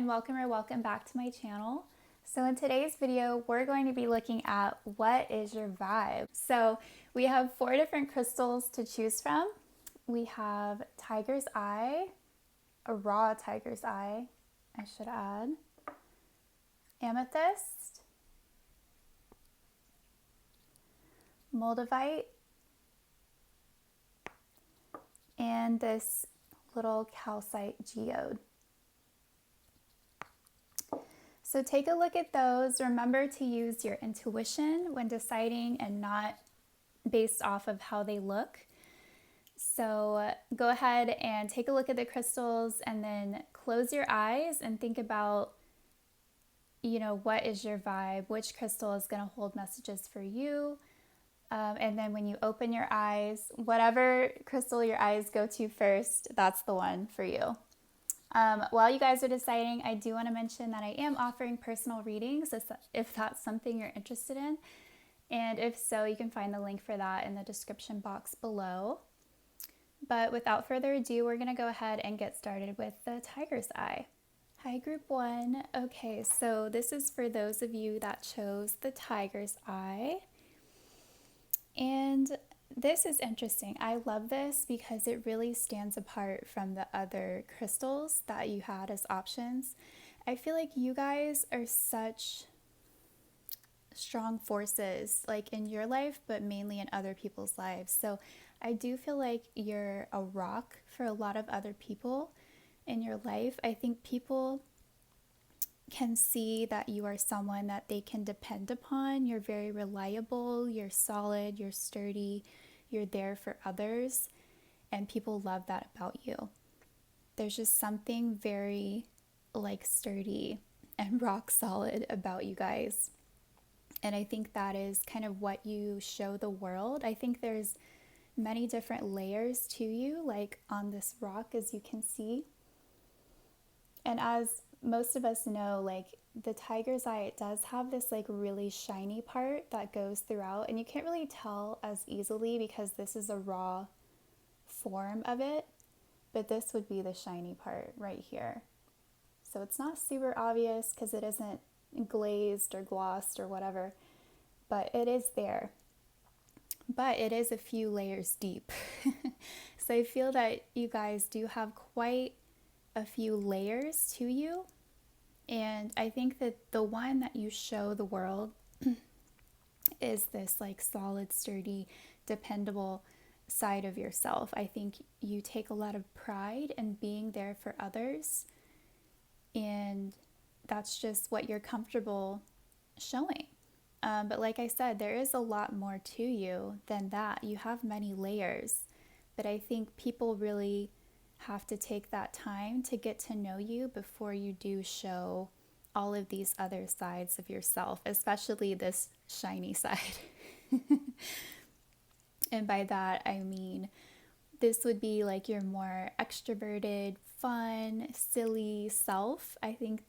and welcome or welcome back to my channel. So in today's video, we're going to be looking at what is your vibe. So we have 4 different crystals to choose from. We have Tiger's Eye, a raw Tiger's Eye, I should add, Amethyst, Moldavite, and this little calcite geode. So take a look at those. Remember to use your intuition when deciding and not based off of how they look. So go ahead and take a look at the crystals and then close your eyes and think about, what is your vibe? Which crystal is going to hold messages for you? And then when you open your eyes, whatever crystal your eyes go to first, that's the one for you. While you guys are deciding, I do want to mention that I am offering personal readings if that's something you're interested in. And if so, you can find the link for that in the description box below. But without further ado, we're going to go ahead and get started with the Tiger's Eye. Hi, Group 1. Okay, so this is for those of you that chose the Tiger's Eye. And this is interesting. I love this because it really stands apart from the other crystals that you had as options. I feel like you guys are such strong forces, like in your life, but mainly in other people's lives. So I do feel like you're a rock for a lot of other people in your life. I think people can see that you are someone that they can depend upon. You're very reliable, you're solid, you're sturdy, you're there for others, and people love that about you. There's just something very sturdy and rock solid about you guys. And I think that is kind of what you show the world. I think there's many different layers to you, like on this rock, as you can see. And as most of us know, the Tiger's Eye, it does have this really shiny part that goes throughout, and you can't really tell as easily because this is a raw form of it, but this would be the shiny part right here. So it's not super obvious because it isn't glazed or glossed or whatever, but it is there. But it is a few layers deep. So I feel that you guys do have quite a few layers to you. And I think that the one that you show the world is this solid, sturdy, dependable side of yourself. I think you take a lot of pride in being there for others. And that's just what you're comfortable showing. But like I said, there is a lot more to you than that. You have many layers. But I think people really have to take that time to get to know you before you do show all of these other sides of yourself, especially this shiny side. And by that, I mean, this would be your more extroverted, fun, silly self. I think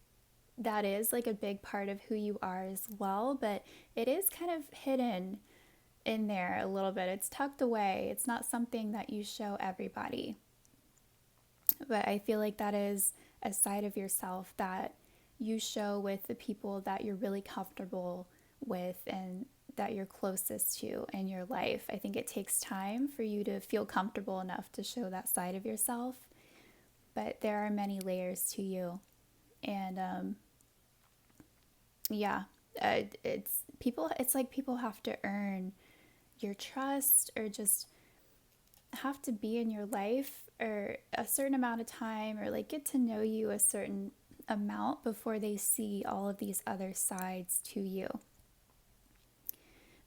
that is a big part of who you are as well, but it is kind of hidden in there a little bit. It's tucked away. It's not something that you show everybody. But I feel like that is a side of yourself that you show with the people that you're really comfortable with and that you're closest to in your life. I think it takes time for you to feel comfortable enough to show that side of yourself. But there are many layers to you. And it's like people have to earn your trust or just have to be in your life or a certain amount of time or get to know you a certain amount before they see all of these other sides to you.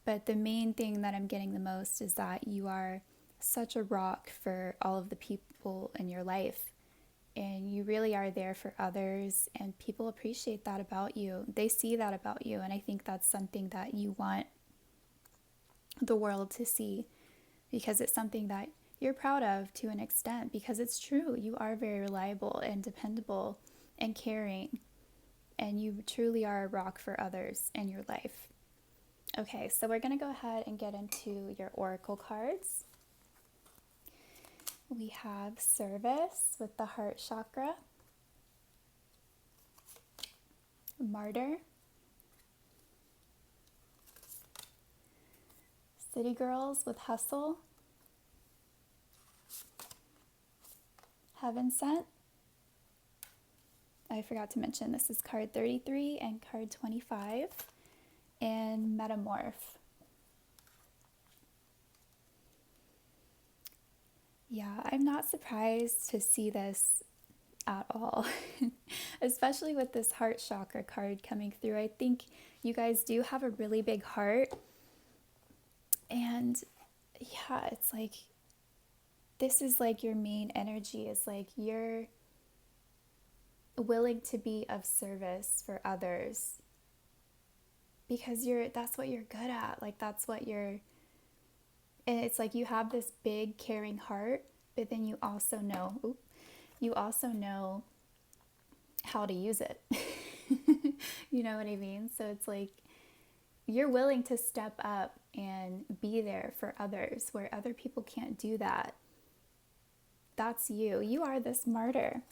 But the main thing that I'm getting the most is that you are such a rock for all of the people in your life. And you really are there for others, and people appreciate that about you. They see that about you, and I think that's something that you want the world to see because it's something that you're proud of to an extent because it's true. You are very reliable and dependable and caring, and you truly are a rock for others in your life. Okay, so we're going to go ahead and get into your oracle cards. We have Service with the heart chakra, Martyr, City Girls with Hustle, Heaven Sent. I forgot to mention this is card 33 and card 25, and Metamorph. Yeah, I'm not surprised to see this at all, especially with this heart chakra card coming through. I think you guys do have a really big heart, and yeah, it's like this is like your main energy is like you're willing to be of service for others because that's what you're good at. Like that's what you're, and it's like you have this big caring heart, but then you also know how to use it. You know what I mean? So it's like you're willing to step up and be there for others where other people can't do that. That's you. You are this martyr.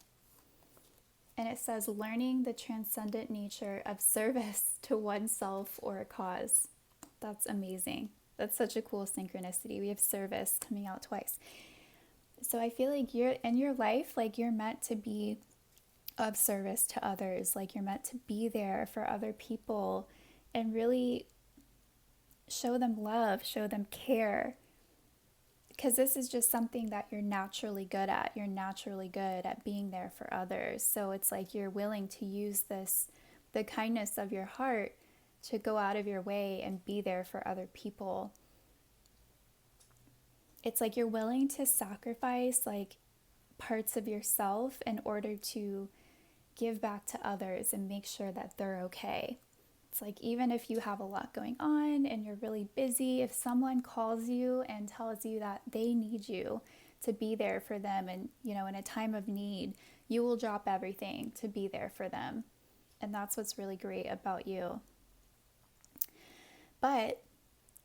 And it says learning the transcendent nature of service to oneself or a cause. That's amazing. That's such a cool synchronicity. We have service coming out twice. So I feel like you're in your life, like you're meant to be of service to others. Like you're meant to be there for other people and really show them love, show them care. Because this is just something that you're naturally good at. You're naturally good at being there for others. So it's like you're willing to use this, the kindness of your heart, to go out of your way and be there for other people. It's like you're willing to sacrifice like parts of yourself in order to give back to others and make sure that they're okay. It's like even if you have a lot going on and you're really busy, if someone calls you and tells you that they need you to be there for them and, you know, in a time of need, you will drop everything to be there for them. And that's what's really great about you. But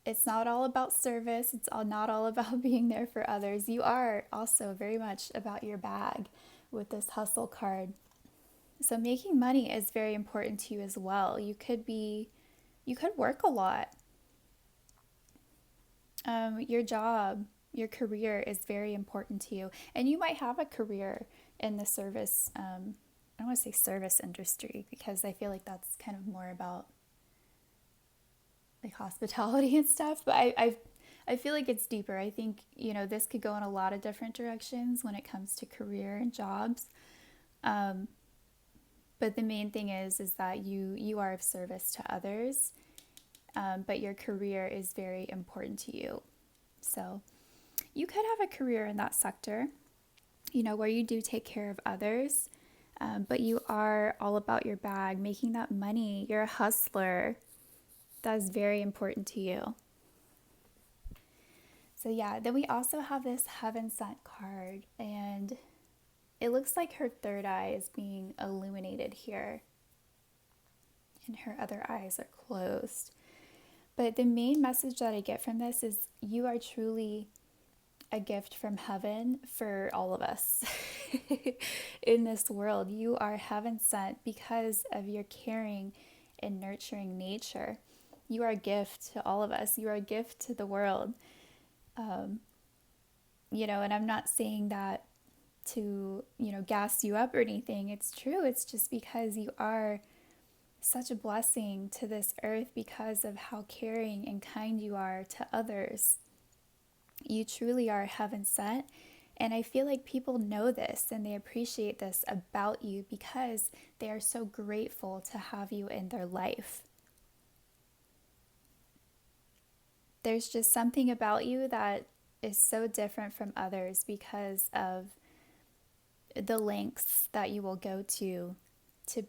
it's not all about service. It's not all about being there for others. You are also very much about your bag with this hustle card. So making money is very important to you as well. You could work a lot. Your job, your career is very important to you. And you might have a career in the service, I don't want to say service industry because I feel like that's kind of more about like hospitality and stuff. But I feel like it's deeper. I think, you know, this could go in a lot of different directions when it comes to career and jobs. But the main thing is that you are of service to others, but your career is very important to you. So you could have a career in that sector, you know, where you do take care of others, but you are all about your bag, making that money. You're a hustler. That is very important to you. So yeah, then we also have this Heaven Sent card, and it looks like her third eye is being illuminated here, and her other eyes are closed. But the main message that I get from this is you are truly a gift from heaven for all of us in this world. You are heaven sent because of your caring and nurturing nature. You are a gift to all of us. You are a gift to the world. You know, and I'm not saying that to, you know, gas you up or anything. It's true. It's just because you are such a blessing to this earth because of how caring and kind you are to others. You truly are heaven sent. And I feel like people know this and they appreciate this about you because they are so grateful to have you in their life. There's just something about you that is so different from others because of the lengths that you will go to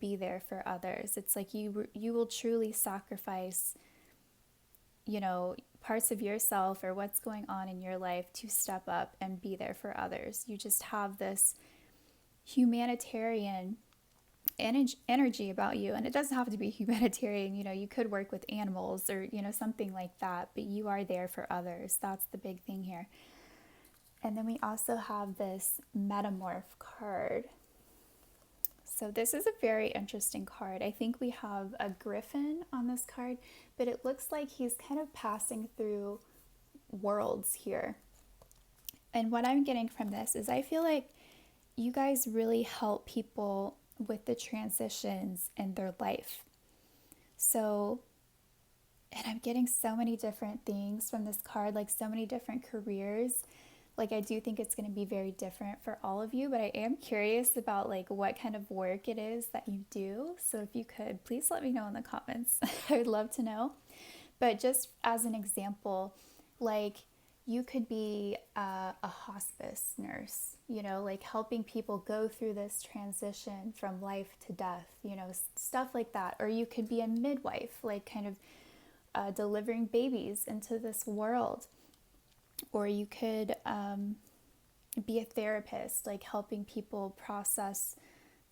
be there for others. It's like you will truly sacrifice, you know, parts of yourself or what's going on in your life to step up and be there for others. You just have this humanitarian energy about you, and it doesn't have to be humanitarian. You know, you could work with animals or, you know, something like that, but you are there for others. That's the big thing here. And then we also have this Metamorph card. So this is a very interesting card. I think we have a griffin on this card, but it looks like he's kind of passing through worlds here. And what I'm getting from this is I feel like you guys really help people with the transitions in their life. So, and I'm getting so many different things from this card, like so many different careers. Like I do think it's going to be very different for all of you, but I am curious about like what kind of work it is that you do. So if you could, please let me know in the comments. I would love to know. But just as an example, like you could be a hospice nurse, you know, like helping people go through this transition from life to death, you know, stuff like that. Or you could be a midwife, like kind of delivering babies into this world. Or you could be a therapist, like helping people process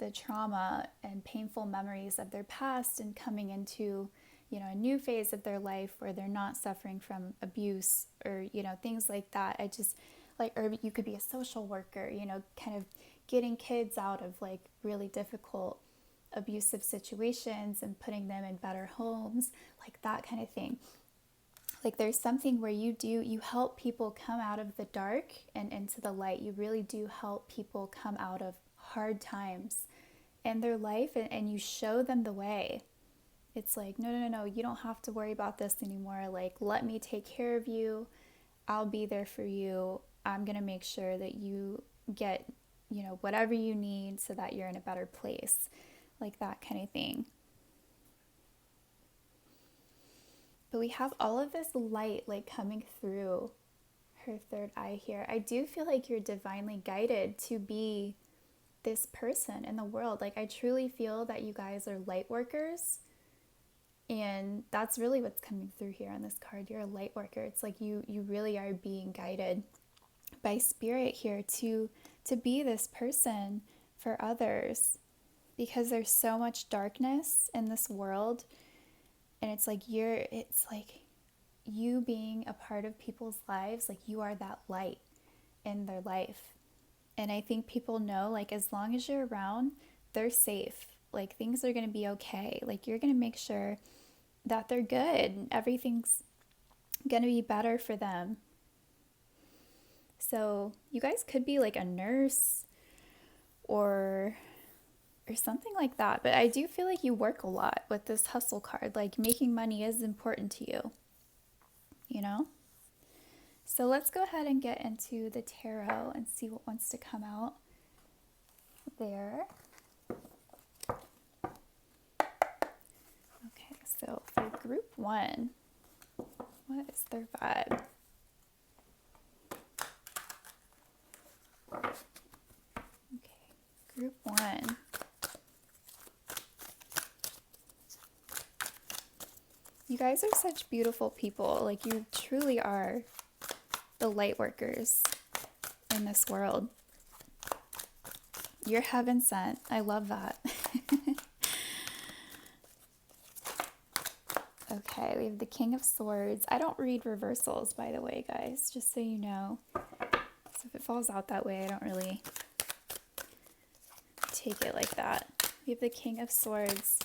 the trauma and painful memories of their past and coming into, you know, a new phase of their life where they're not suffering from abuse or, you know, things like that. I just like, or you could be a social worker, you know, kind of getting kids out of like really difficult abusive situations and putting them in better homes, like that kind of thing. Like there's something where you help people come out of the dark and into the light. You really do help people come out of hard times in their life, and you show them the way. It's like, no, you don't have to worry about this anymore. Like, let me take care of you. I'll be there for you. I'm going to make sure that you get, you know, whatever you need so that you're in a better place. Like that kind of thing. But we have all of this light like coming through her third eye here. I do feel like you're divinely guided to be this person in the world. Like I truly feel that you guys are light workers. And that's really what's coming through here on this card. You're a light worker. It's like you really are being guided by spirit here to be this person for others, because there's so much darkness in this world. And it's like you being a part of people's lives, like you are that light in their life. And I think people know, like, as long as you're around, they're safe. Like, things are going to be okay. Like, you're going to make sure that they're good. Everything's going to be better for them. So you guys could be like a nurse or something like that. But I do feel like you work a lot with this hustle card. Like making money is important to you, you know? So let's go ahead and get into the tarot and see what wants to come out there. Okay, so for group one, what is their vibe? Okay, group one. You guys are such beautiful people. Like you truly are the light workers in this world. You're heaven sent. I love that. Okay, we have the King of Swords. I don't read reversals, by the way, guys, just so you know. So if it falls out that way, I don't really take it like that. We have the King of Swords.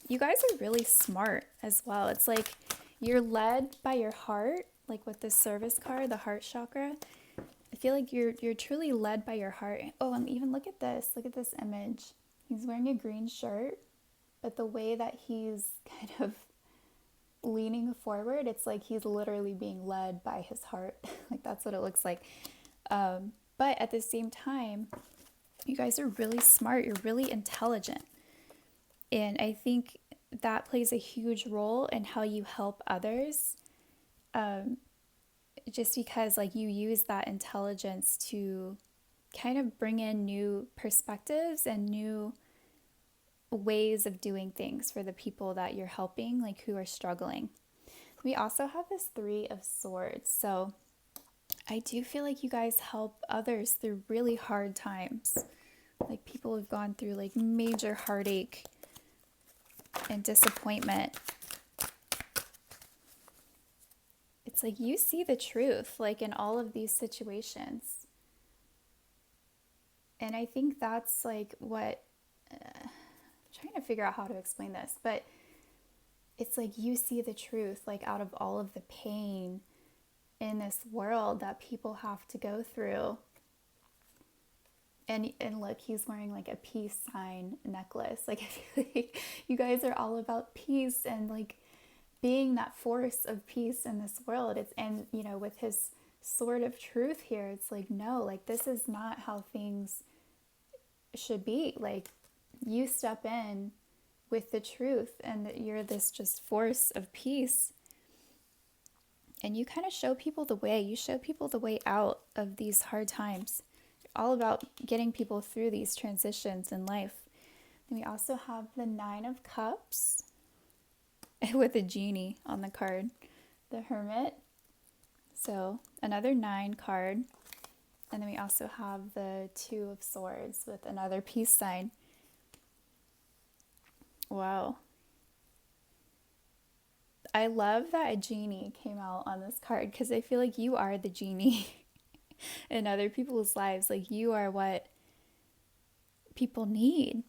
You guys are really smart as well. It's like you're led by your heart, like with this service card, the heart chakra. I feel like you're truly led by your heart. Oh, and even look at this. Look at this image. He's wearing a green shirt, but the way that he's kind of leaning forward, it's like he's literally being led by his heart. Like that's what it looks like. But at the same time, you guys are really smart. You're really intelligent. And I think that plays a huge role in how you help others. Just because like you use that intelligence to kind of bring in new perspectives and new ways of doing things for the people that you're helping, like who are struggling. We also have this Three of Swords. So I do feel like you guys help others through really hard times. Like people have gone through like major heartache and disappointment. It's like you see the truth, like in all of these situations. And I think that's like what, I'm trying to figure out how to explain this, but it's like you see the truth, like out of all of the pain in this world that people have to go through. And look, he's wearing like a peace sign necklace. Like I feel like you guys are all about peace and like being that force of peace in this world. It's, and you know, with his sword of truth here, it's like, no, like this is not how things should be. Like you step in with the truth and that you're this just force of peace, and you kind of show people the way. You show people the way out of these hard times. All about getting people through these transitions in life. And we also have the Nine of Cups with a genie on the card, the Hermit. So another 9 card. And then we also have the Two of Swords with another peace sign. Wow. I love that a genie came out on this card because I feel like you are the genie in other people's lives. Like you are what people need.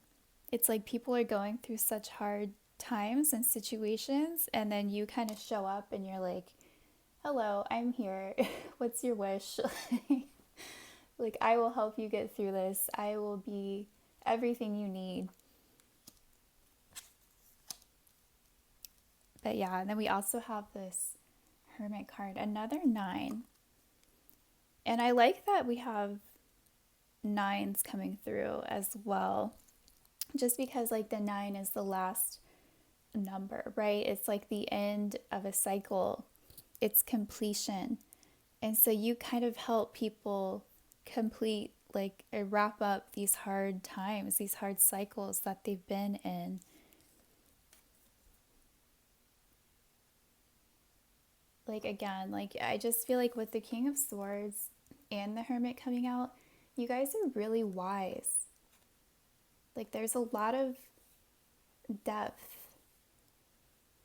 It's like people are going through such hard times and situations, and then you kind of show up and you're like, hello, I'm here. What's your wish? Like, I will help you get through this. I will be everything you need. But yeah, and then we also have this Hermit card, another 9. And I like that we have 9s coming through as well. Just because like the 9 is the last number, right? It's like the end of a cycle. It's completion. And so you kind of help people complete, like, or wrap up these hard times, these hard cycles that they've been in. Like, again, like, I just feel like with the King of Swords and the Hermit coming out, you guys are really wise. Like, there's a lot of depth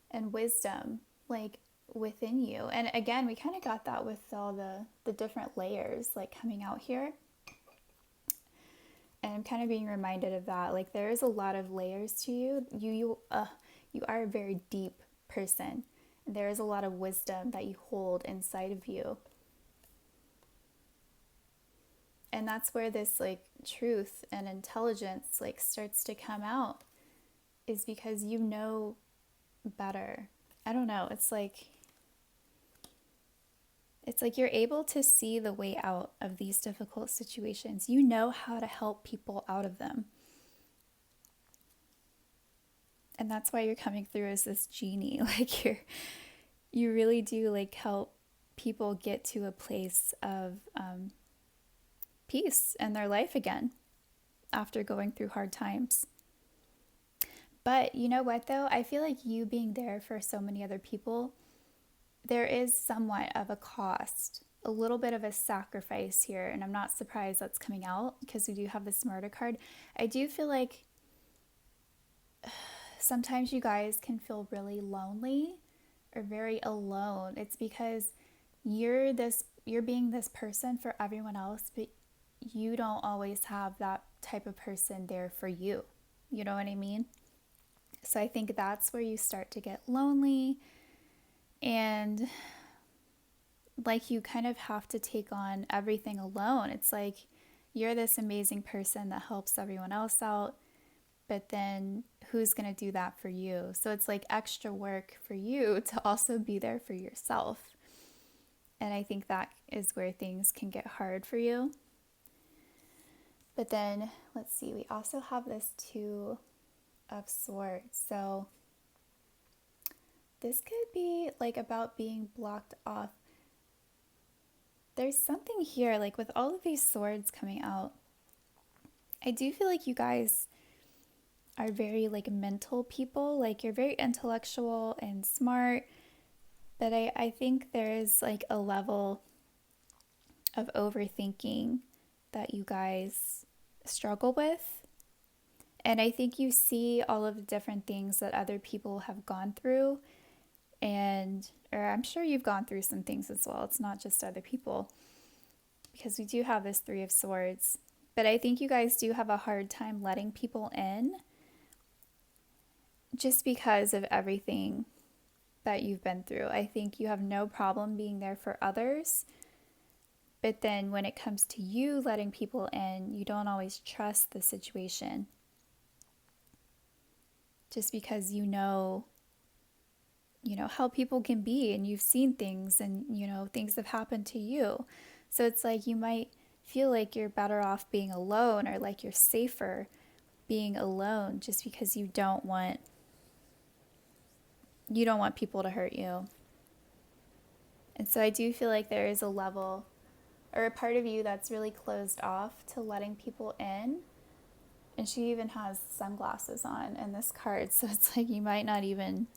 and wisdom, like, within you. And again, we kind of got that with all the different layers, like, coming out here. And I'm kind of being reminded of that. Like, there is a lot of layers to you. You are a very deep person. And there is a lot of wisdom that you hold inside of you. And that's where this like truth and intelligence like starts to come out, is because you know better. I don't know. It's like you're able to see the way out of these difficult situations. You know how to help people out of them. And that's why you're coming through as this genie. Like you really do like help people get to a place of peace in their life again after going through hard times. But you know what though? I feel like you being there for so many other people, there is somewhat of a cost, a little bit of a sacrifice here. And I'm not surprised that's coming out because we do have this Martyr card. I do feel like sometimes you guys can feel really lonely or very alone. It's because you're being this person for everyone else, but you don't always have that type of person there for you. You know what I mean? So I think that's where you start to get lonely, and like you kind of have to take on everything alone. It's like you're this amazing person that helps everyone else out, but then who's going to do that for you? So it's like extra work for you to also be there for yourself. And I think that is where things can get hard for you. But then, let's see, we also have this Two of Swords. So this could be like about being blocked off. There's something here, like with all of these swords coming out, I do feel like you guys are very like mental people. Like you're very intellectual and smart, but I think there is like a level of overthinking that you guys struggle with. And I think you see all of the different things that other people have gone through, or I'm sure you've gone through some things as well. It's not just other people, because we do have this Three of Swords. But I think you guys do have a hard time letting people in just because of everything that you've been through. I think you have no problem being there for others, but then when it comes to you letting people in, you don't always trust the situation just because you know how people can be, and you've seen things, and things have happened to you. So it's like you might feel like you're better off being alone, or like you're safer being alone, just because you don't want people to hurt you. And so I do feel like there is a level or a part of you that's really closed off to letting people in. And she even has sunglasses on in this card, so it's like you might not even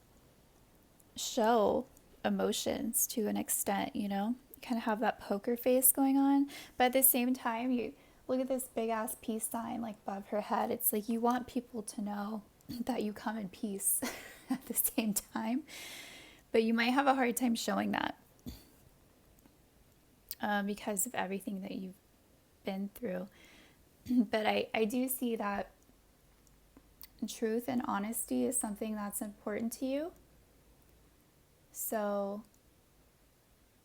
show emotions to an extent, You kind of have that poker face going on, but at the same time, you look at this big ass peace sign like above her head. It's like you want people to know that you come in peace at the same time, but you might have a hard time showing that because of everything that you've been through. But I do see that truth and honesty is something that's important to you. So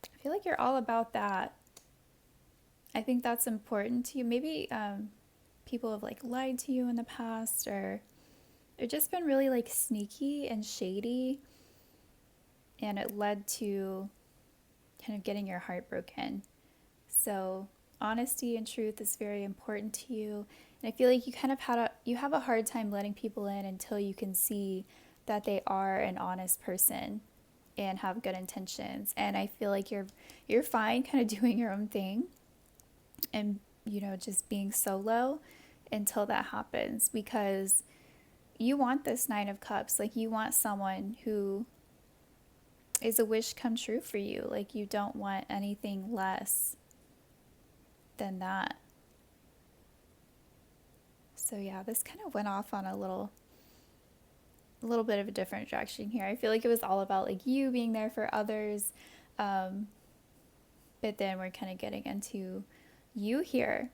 I feel like you're all about that. I think that's important to you. Maybe people have like lied to you in the past, or they've just been really like sneaky and shady, and it led to kind of getting your heart broken. So honesty and truth is very important to you. And I feel like you have a hard time letting people in until you can see that they are an honest person and have good intentions. And I feel like you're fine kind of doing your own thing and just being solo until that happens, because you want this Nine of Cups. Like, you want someone who is a wish come true for you. Like, you don't want anything less than that. So yeah, this kind of went off on a little bit of a different direction here. I feel like it was all about like you being there for others, but then we're kind of getting into you here.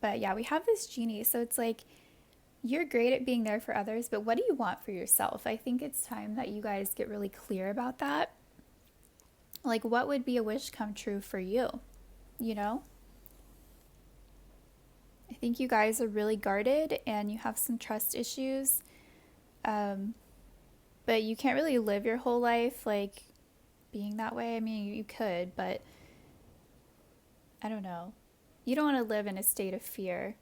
But yeah, we have this genie, so it's like you're great at being there for others, but what do you want for yourself? I think it's time that you guys get really clear about that. Like, what would be a wish come true for you? You know? I think you guys are really guarded and you have some trust issues. But you can't really live your whole life like being that way. I mean, you could, but I don't know. You don't want to live in a state of fear,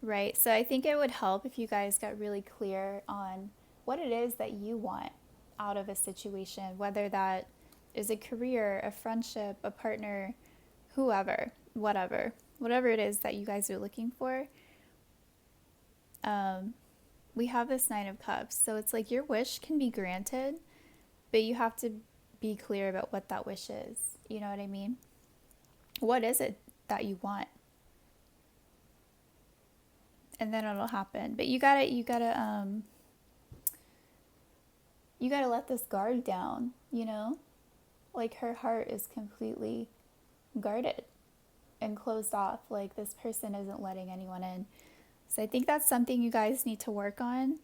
right? So I think it would help if you guys got really clear on what it is that you want out of a situation, whether that is a career, a friendship, a partner, whoever, whatever it is that you guys are looking for. We have this Nine of Cups, so it's like your wish can be granted, but you have to be clear about what that wish is. You know what I mean? What is it that you want? And then it'll happen. But you gotta let this guard down, Like, her heart is completely guarded and closed off. Like, this person isn't letting anyone in. So I think that's something you guys need to work on.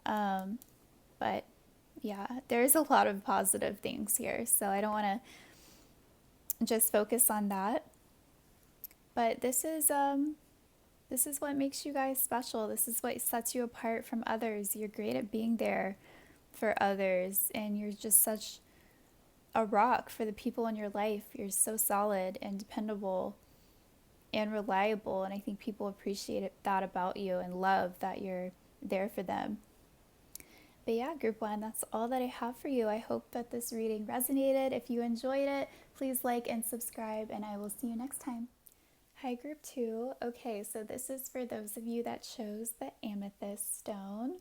But yeah, there's a lot of positive things here. So I don't want to just focus on that. But this is what makes you guys special. This is what sets you apart from others. You're great at being there for others, and you're just such a rock for the people in your life. You're so solid and dependable and reliable, and I think people appreciate that about you and love that you're there for them. But yeah, group one, that's all that I have for you. I hope that this reading resonated. If you enjoyed it, please like and subscribe, and I will see you next time. Hi, group two. Okay, so this is for those of you that chose the amethyst stone.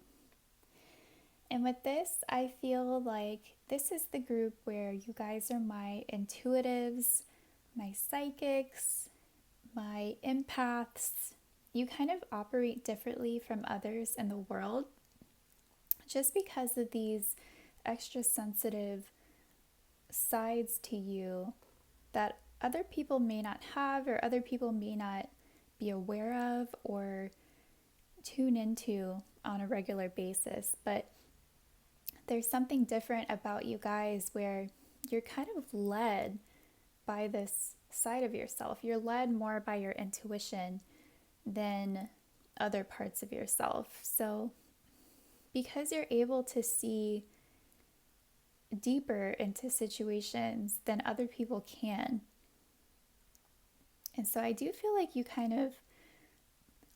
And with this, I feel like this is the group where you guys are my intuitives, my psychics, my empaths. You kind of operate differently from others in the world just because of these extra sensitive sides to you that other people may not have, or other people may not be aware of or tune into on a regular basis. But there's something different about you guys where you're kind of led by this side of yourself. You're led more by your intuition than other parts of yourself. So, because you're able to see deeper into situations than other people can. And so I do feel like you kind of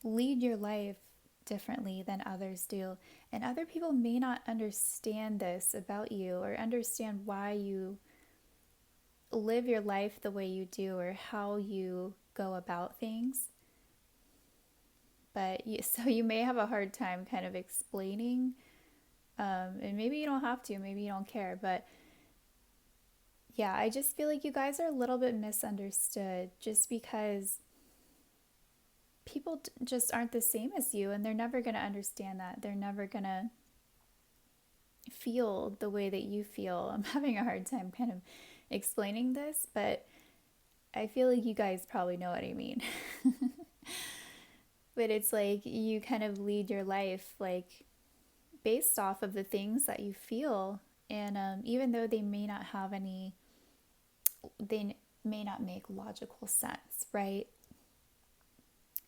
lead your life differently than others do. And other people may not understand this about you or understand why you live your life the way you do or how you go about things. But so you may have a hard time kind of explaining, and maybe you don't have to, maybe you don't care, but yeah, I just feel like you guys are a little bit misunderstood just because people just aren't the same as you, and they're never going to understand that. They're never going to feel the way that you feel. I'm having a hard time kind of explaining this, but I feel like you guys probably know what I mean. But it's like you kind of lead your life like based off of the things that you feel, and even though they may not have any, they may not make logical sense, right?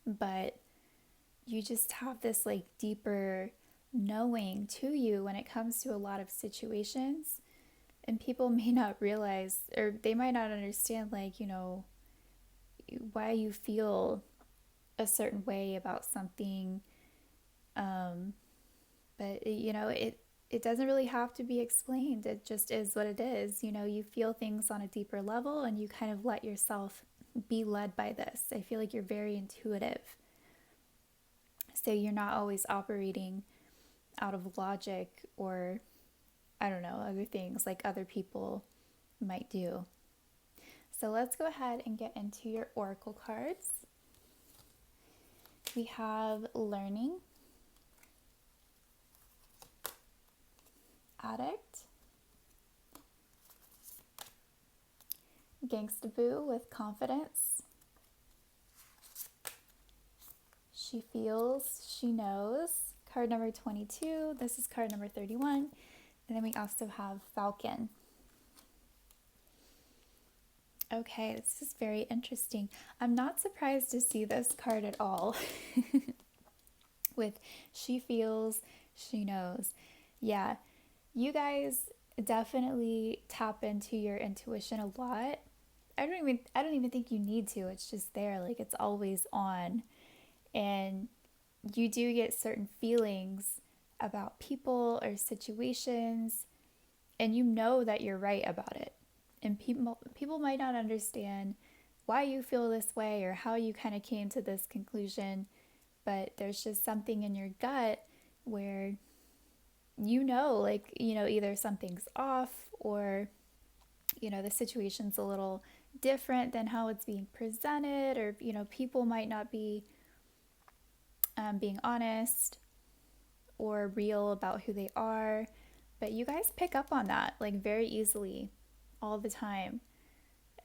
But you just have this like deeper knowing to you when it comes to a lot of situations, and people may not realize, or they might not understand, like, why you feel a certain way about something. But it doesn't really have to be explained. It just is what it is. You feel things on a deeper level, and you kind of let yourself be led by this. I feel like you're very intuitive. So you're not always operating out of logic or, I don't know, other things like other people might do. So let's go ahead and get into your oracle cards. We have learning, addict, Gangstaboo with confidence, she feels, she knows, card number 22. This is card number 31. And then we also have Falcon. Okay, this is very interesting. I'm not surprised to see this card at all. With she feels, she knows. Yeah, you guys definitely tap into your intuition a lot. I don't even think you need to. It's just there, like it's always on. And you do get certain feelings about people or situations, and you know that you're right about it. And people might not understand why you feel this way or how you kind of came to this conclusion, but there's just something in your gut where either something's off, or the situation's a little different than how it's being presented, or people might not be being honest or real about who they are. But you guys pick up on that like very easily all the time.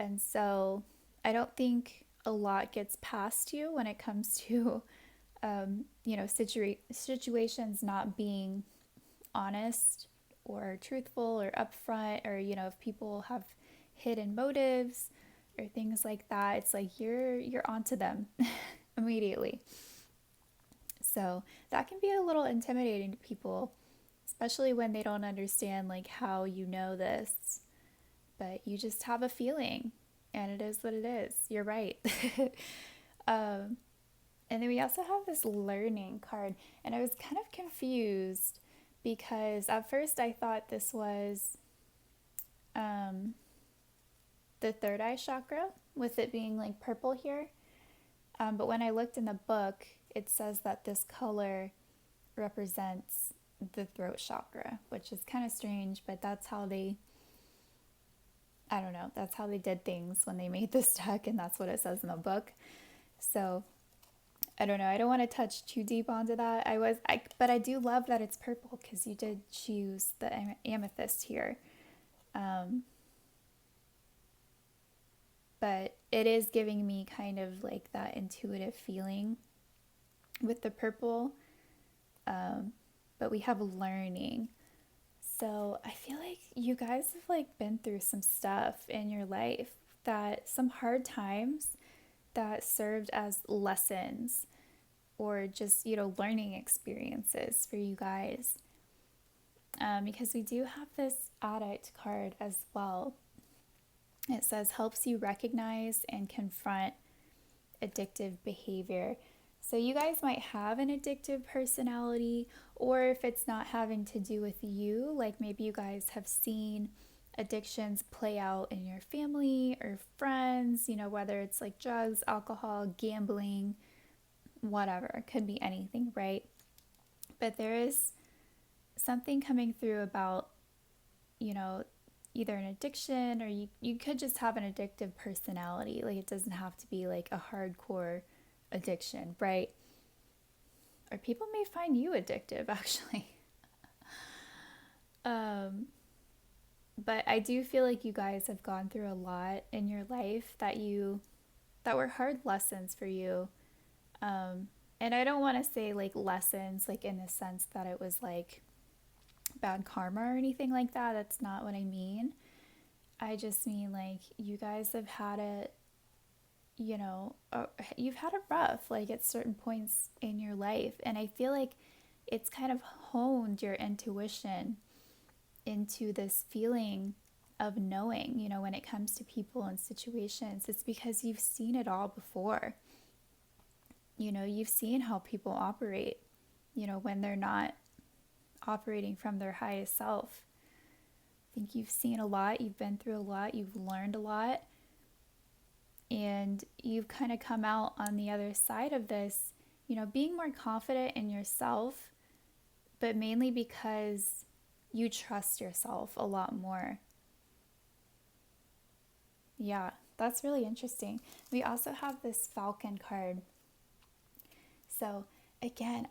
And so I don't think a lot gets past you when it comes to situations not being honest or truthful or upfront, or if people have hidden motives or things like that. It's like you're onto them immediately. So that can be a little intimidating to people, especially when they don't understand like how you know this. But you just have a feeling, and it is what it is. You're right. And then we also have this learning card, and I was kind of confused because at first I thought this was the third eye chakra, with it being like purple here. But when I looked in the book, it says that this color represents the throat chakra, which is kind of strange, but that's how they did things when they made this deck, and that's what it says in the book. So I don't know. I don't want to touch too deep onto that. But I do love that it's purple because you did choose the amethyst here. but it is giving me kind of like that intuitive feeling with the purple. But we have learning. So I feel like you guys have like been through some stuff in your life, that some hard times that served as lessons or just, learning experiences for you guys. Because we do have this addict card as well. It says helps you recognize and confront addictive behavior. So you guys might have an addictive personality, or if it's not having to do with you, like maybe you guys have seen addictions play out in your family or friends, whether it's like drugs, alcohol, gambling, whatever. It could be anything, right? But there is something coming through about, you know, either an addiction, or you could just have an addictive personality. Like it doesn't have to be like a hardcore addiction, right? Or people may find you addictive actually. But I do feel like you guys have gone through a lot in your life that were hard lessons for you. And I don't want to say like lessons like in the sense that it was like bad karma or anything like that. That's not what I mean. I just mean like you guys have had it, you've had it rough like at certain points in your life. And I feel like it's kind of honed your intuition into this feeling of knowing, when it comes to people and situations. It's because you've seen it all before. You've seen how people operate, when they're not operating from their highest self. I think you've seen a lot, you've been through a lot, you've learned a lot, and you've kind of come out on the other side of this, being more confident in yourself, but mainly because you trust yourself a lot more. Yeah, that's really interesting. We also have this Falcon card. So again,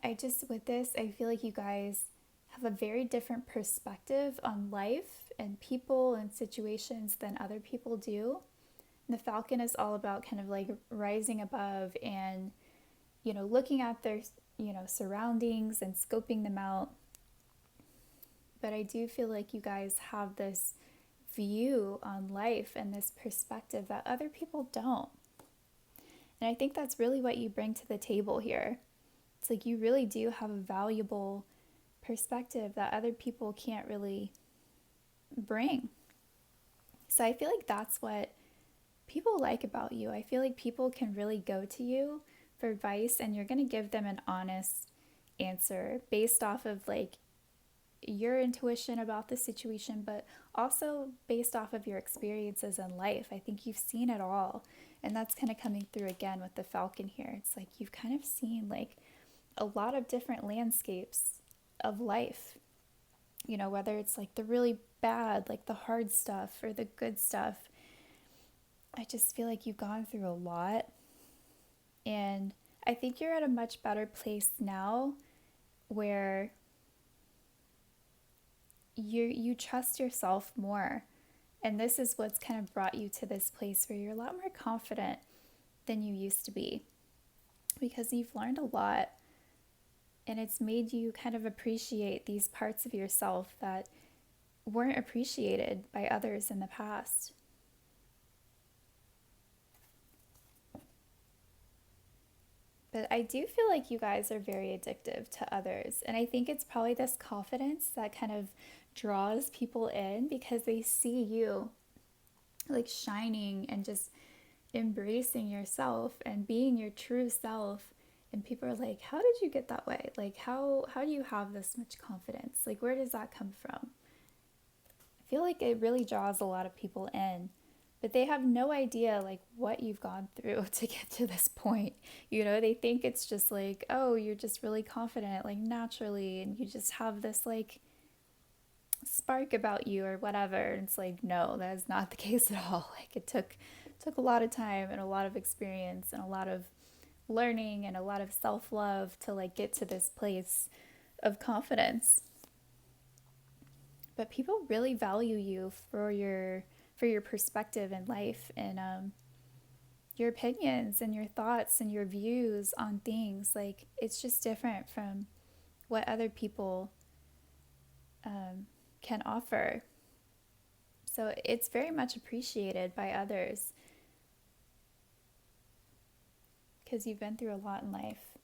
with this, I feel like you guys have a very different perspective on life and people and situations than other people do. And the Falcon is all about kind of like rising above and, looking at their, surroundings and scoping them out. But I do feel like you guys have this view on life and this perspective that other people don't. And I think that's really what you bring to the table here. It's like you really do have a valuable perspective that other people can't really bring. So I feel like that's what people like about you. I feel like people can really go to you for advice, and you're going to give them an honest answer based off of like your intuition about the situation, but also based off of your experiences in life. I think you've seen it all. And that's kind of coming through again with the Falcon here. It's like you've kind of seen like a lot of different landscapes of life, whether it's like the really bad, like the hard stuff, or the good stuff. I just feel like you've gone through a lot. And I think you're at a much better place now where you trust yourself more. And this is what's kind of brought you to this place where you're a lot more confident than you used to be, because you've learned a lot, and it's made you kind of appreciate these parts of yourself that weren't appreciated by others in the past. But I do feel like you guys are very addictive to others. And I think it's probably this confidence that kind of draws people in, because they see you like shining and just embracing yourself and being your true self. And people are like, how did you get that way? Like, how do you have this much confidence? Like, where does that come from? I feel like it really draws a lot of people in. But they have no idea like what you've gone through to get to this point. They think it's just like, oh, you're just really confident, like naturally, and you just have this like spark about you or whatever. And it's like, no, that is not the case at all. Like it took a lot of time and a lot of experience and a lot of learning and a lot of self-love to like get to this place of confidence. But people really value you for your perspective in life. And your opinions and your thoughts and your views on things. Like, it's just different from what other people can offer. So it's very much appreciated by others because you've been through a lot in life.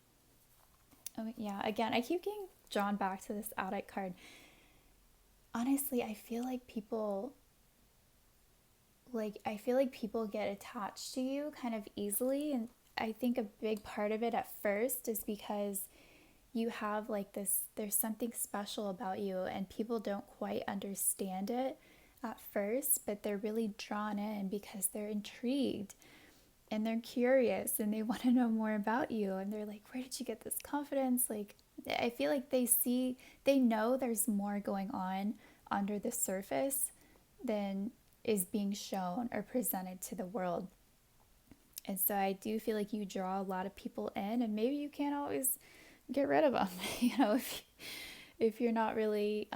Oh, yeah, again, I keep getting drawn back to this addict card. Honestly, I feel like people get attached to you kind of easily, and I think a big part of it at first is because you have like this, there's something special about you and people don't quite understand it at first, but they're really drawn in because they're intrigued and they're curious and they want to know more about you, and they're like, where did you get this confidence? Like, I feel like they know there's more going on under the surface than is being shown or presented to the world. And so I do feel like you draw a lot of people in, and maybe you can't always get rid of them, if you're not really,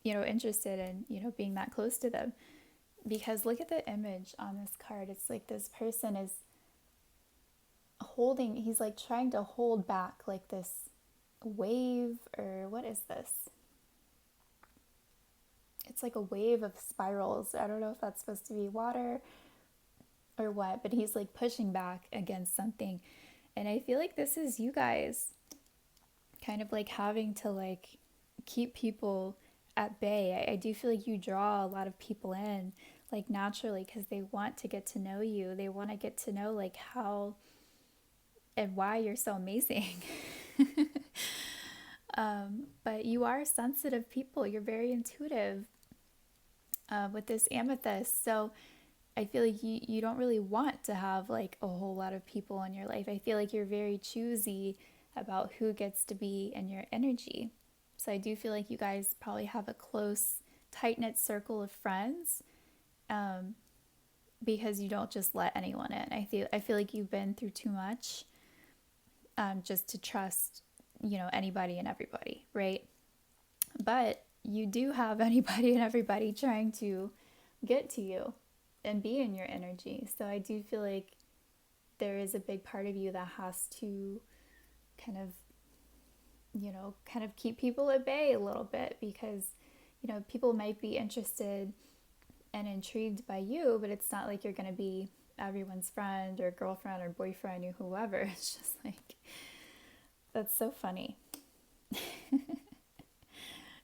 interested in, being that close to them. Because look at the image on this card. It's like this person is he's like trying to hold back like this wave, or what is this? It's like a wave of spirals. I don't know if that's supposed to be water or what, but he's like pushing back against something. And I feel like this is you guys kind of like having to like keep people at bay. I do feel like you draw a lot of people in like naturally because they want to get to know you. They want to get to know like how and why you're so amazing. But you are sensitive people. You're very intuitive with this amethyst. So I feel like you don't really want to have like a whole lot of people in your life. I feel like you're very choosy about who gets to be in your energy. So I do feel like you guys probably have a close, tight-knit circle of friends, because you don't just let anyone in. I feel like you've been through too much, just to trust, anybody and everybody, right? But you do have anybody and everybody trying to get to you and be in your energy. So I do feel like there is a big part of you that has to kind of, kind of keep people at bay a little bit, because, people might be interested and intrigued by you, but it's not like you're going to be everyone's friend or girlfriend or boyfriend or whoever. It's just like, that's so funny.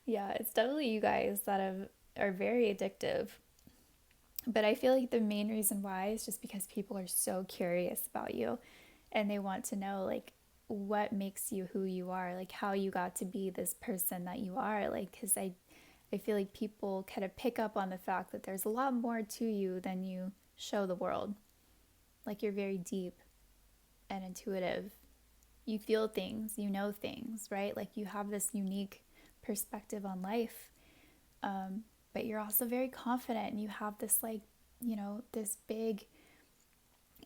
Yeah, it's definitely you guys that are very addictive. But I feel like the main reason why is just because people are so curious about you and they want to know like what makes you who you are, like how you got to be this person that you are. Like, because I feel like people kind of pick up on the fact that there's a lot more to you than you show the world. Like, you're very deep and intuitive. You feel things, you know things, right? Like, you have this unique perspective on life. But you're also very confident, and you have this like, this big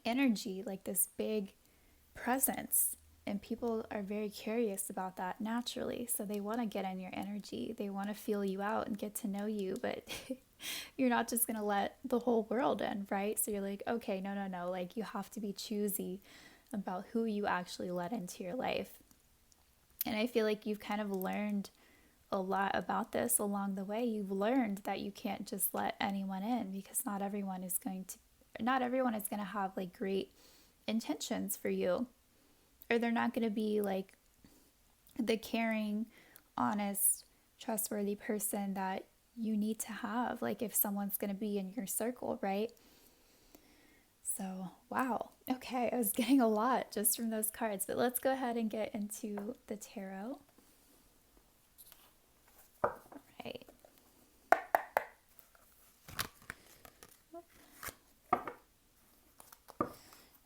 energy, like this big presence. And people are very curious about that naturally. So they want to get in your energy. They want to feel you out and get to know you. But you're not just going to let the whole world in, right? So you're like, okay, no. Like, you have to be choosy about who you actually let into your life. And I feel like you've kind of learned a lot about this along the way. You've learned that you can't just let anyone in, because not everyone is going to have like great intentions for you, or they're not going to be like the caring, honest, trustworthy person that you need to have, like if someone's going to be in your circle, right? So, wow. Okay, I was getting a lot just from those cards, but let's go ahead and get into the tarot. Right.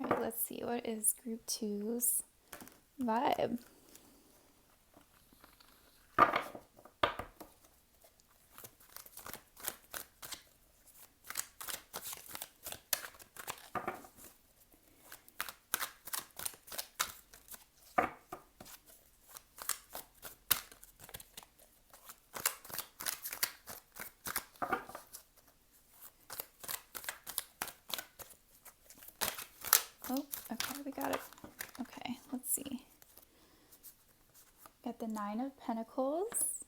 All right, let's see. What is group two's vibe? Got the Nine of Pentacles.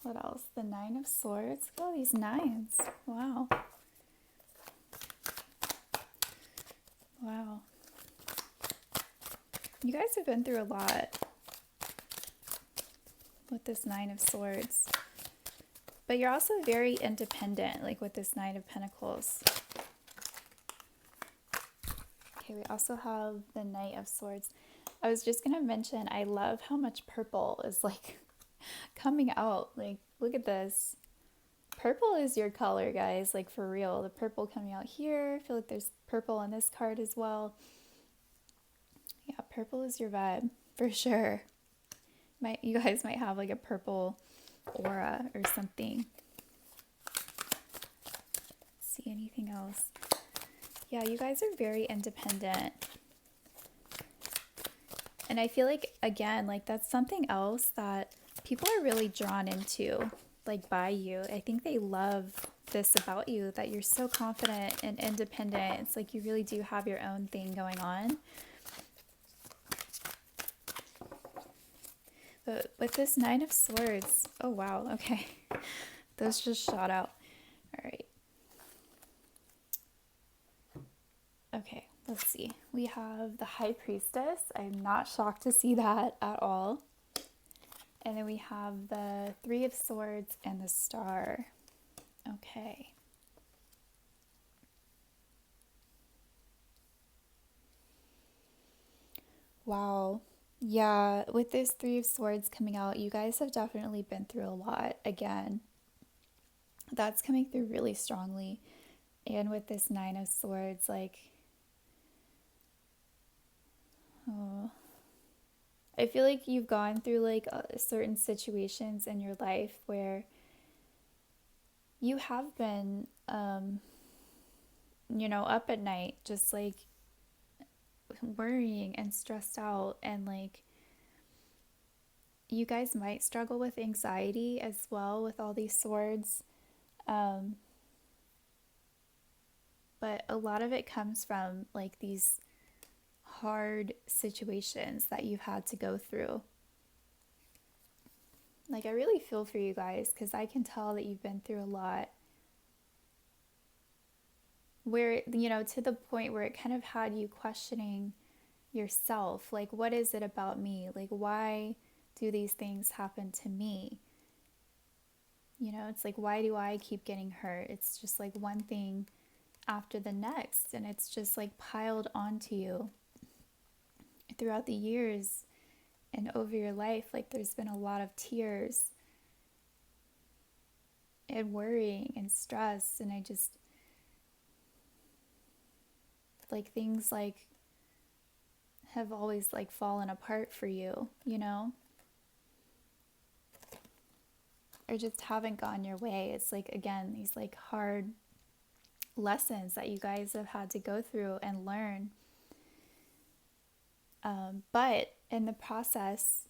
What else? The Nine of Swords. Look at all these nines. Wow. Wow. You guys have been through a lot with this Nine of Swords. But you're also very independent, like with this Nine of Pentacles. Okay, we also have the Knight of Swords. I was just going to mention, I love how much purple is like coming out. Like, look at this. Purple is your color, guys, like for real. The purple coming out here. I feel like there's purple on this card as well. Yeah, purple is your vibe for sure. You guys might have like a purple aura or something. Let's see anything else. Yeah, you guys are very independent. And I feel like, again, like that's something else that people are really drawn into, like by you. I think they love this about you, that you're so confident and independent. It's like you really do have your own thing going on. But with this Nine of Swords, oh wow, okay. Those just shot out. All right. Okay, let's see. We have the High Priestess. I'm not shocked to see that at all. And then we have the Three of Swords and the Star. Okay. Wow. Yeah, with this Three of Swords coming out, you guys have definitely been through a lot again. That's coming through really strongly. And with this Nine of Swords, like, oh, I feel like you've gone through like certain situations in your life where you have been, up at night, just like worrying and stressed out, and like you guys might struggle with anxiety as well with all these swords. But a lot of it comes from like these hard situations that you've had to go through. Like, I really feel for you guys because I can tell that you've been through a lot. Where, to the point where it kind of had you questioning yourself. Like, what is it about me? Like, why do these things happen to me? It's like, why do I keep getting hurt? It's just like one thing after the next, and it's just like piled onto you throughout the years and over your life. Like, there's been a lot of tears and worrying and stress, and I just like things like have always like fallen apart for you, or just haven't gone your way. It's like, again, these like hard lessons that you guys have had to go through and learn. But in the process,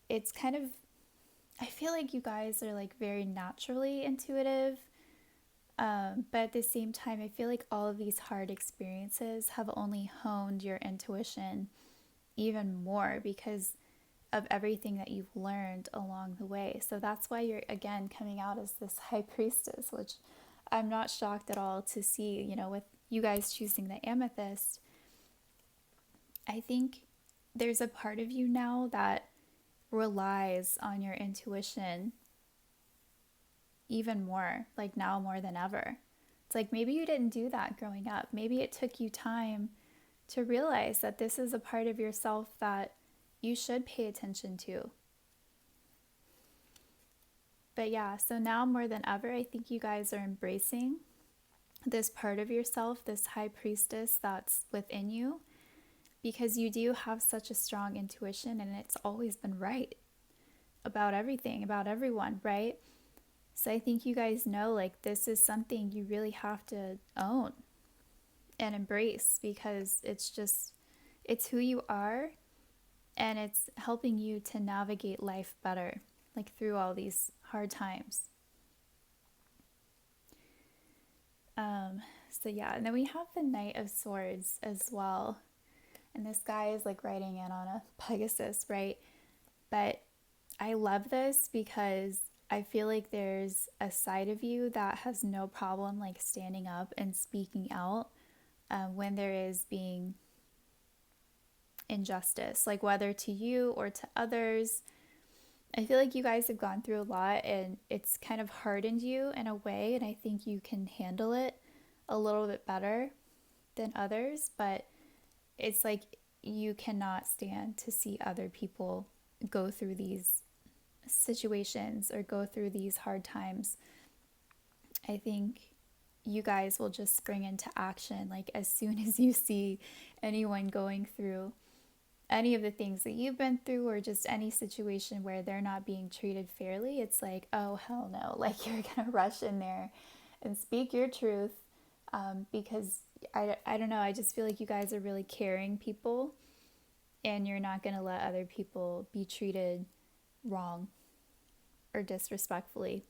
it's kind of, I feel like you guys are like very naturally intuitive. But at the same time, I feel like all of these hard experiences have only honed your intuition even more because of everything that you've learned along the way. So that's why you're, again, coming out as this High Priestess, which I'm not shocked at all to see, with you guys choosing the amethyst. I think there's a part of you now that relies on your intuition even more, like now more than ever. It's like maybe you didn't do that growing up. Maybe it took you time to realize that this is a part of yourself that you should pay attention to. But yeah, so now more than ever, I think you guys are embracing this part of yourself, this High Priestess that's within you, because you do have such a strong intuition, and it's always been right about everything, about everyone, right? So I think you guys know, like, this is something you really have to own and embrace, because it's who you are, and it's helping you to navigate life better, like through all these hard times. So yeah, and then we have the Knight of Swords as well. And this guy is like riding in on a Pegasus, right? But I love this because I feel like there's a side of you that has no problem like standing up and speaking out when there is being injustice, like whether to you or to others. I feel like you guys have gone through a lot and it's kind of hardened you in a way, and I think you can handle it a little bit better than others, but it's like you cannot stand to see other people go through these situations or go through these hard times. I think you guys will just spring into action like as soon as you see anyone going through any of the things that you've been through or just any situation where they're not being treated fairly. It's like, oh hell no, like you're gonna rush in there and speak your truth, because I don't know, I just feel like you guys are really caring people and you're not gonna let other people be treated wrong or disrespectfully,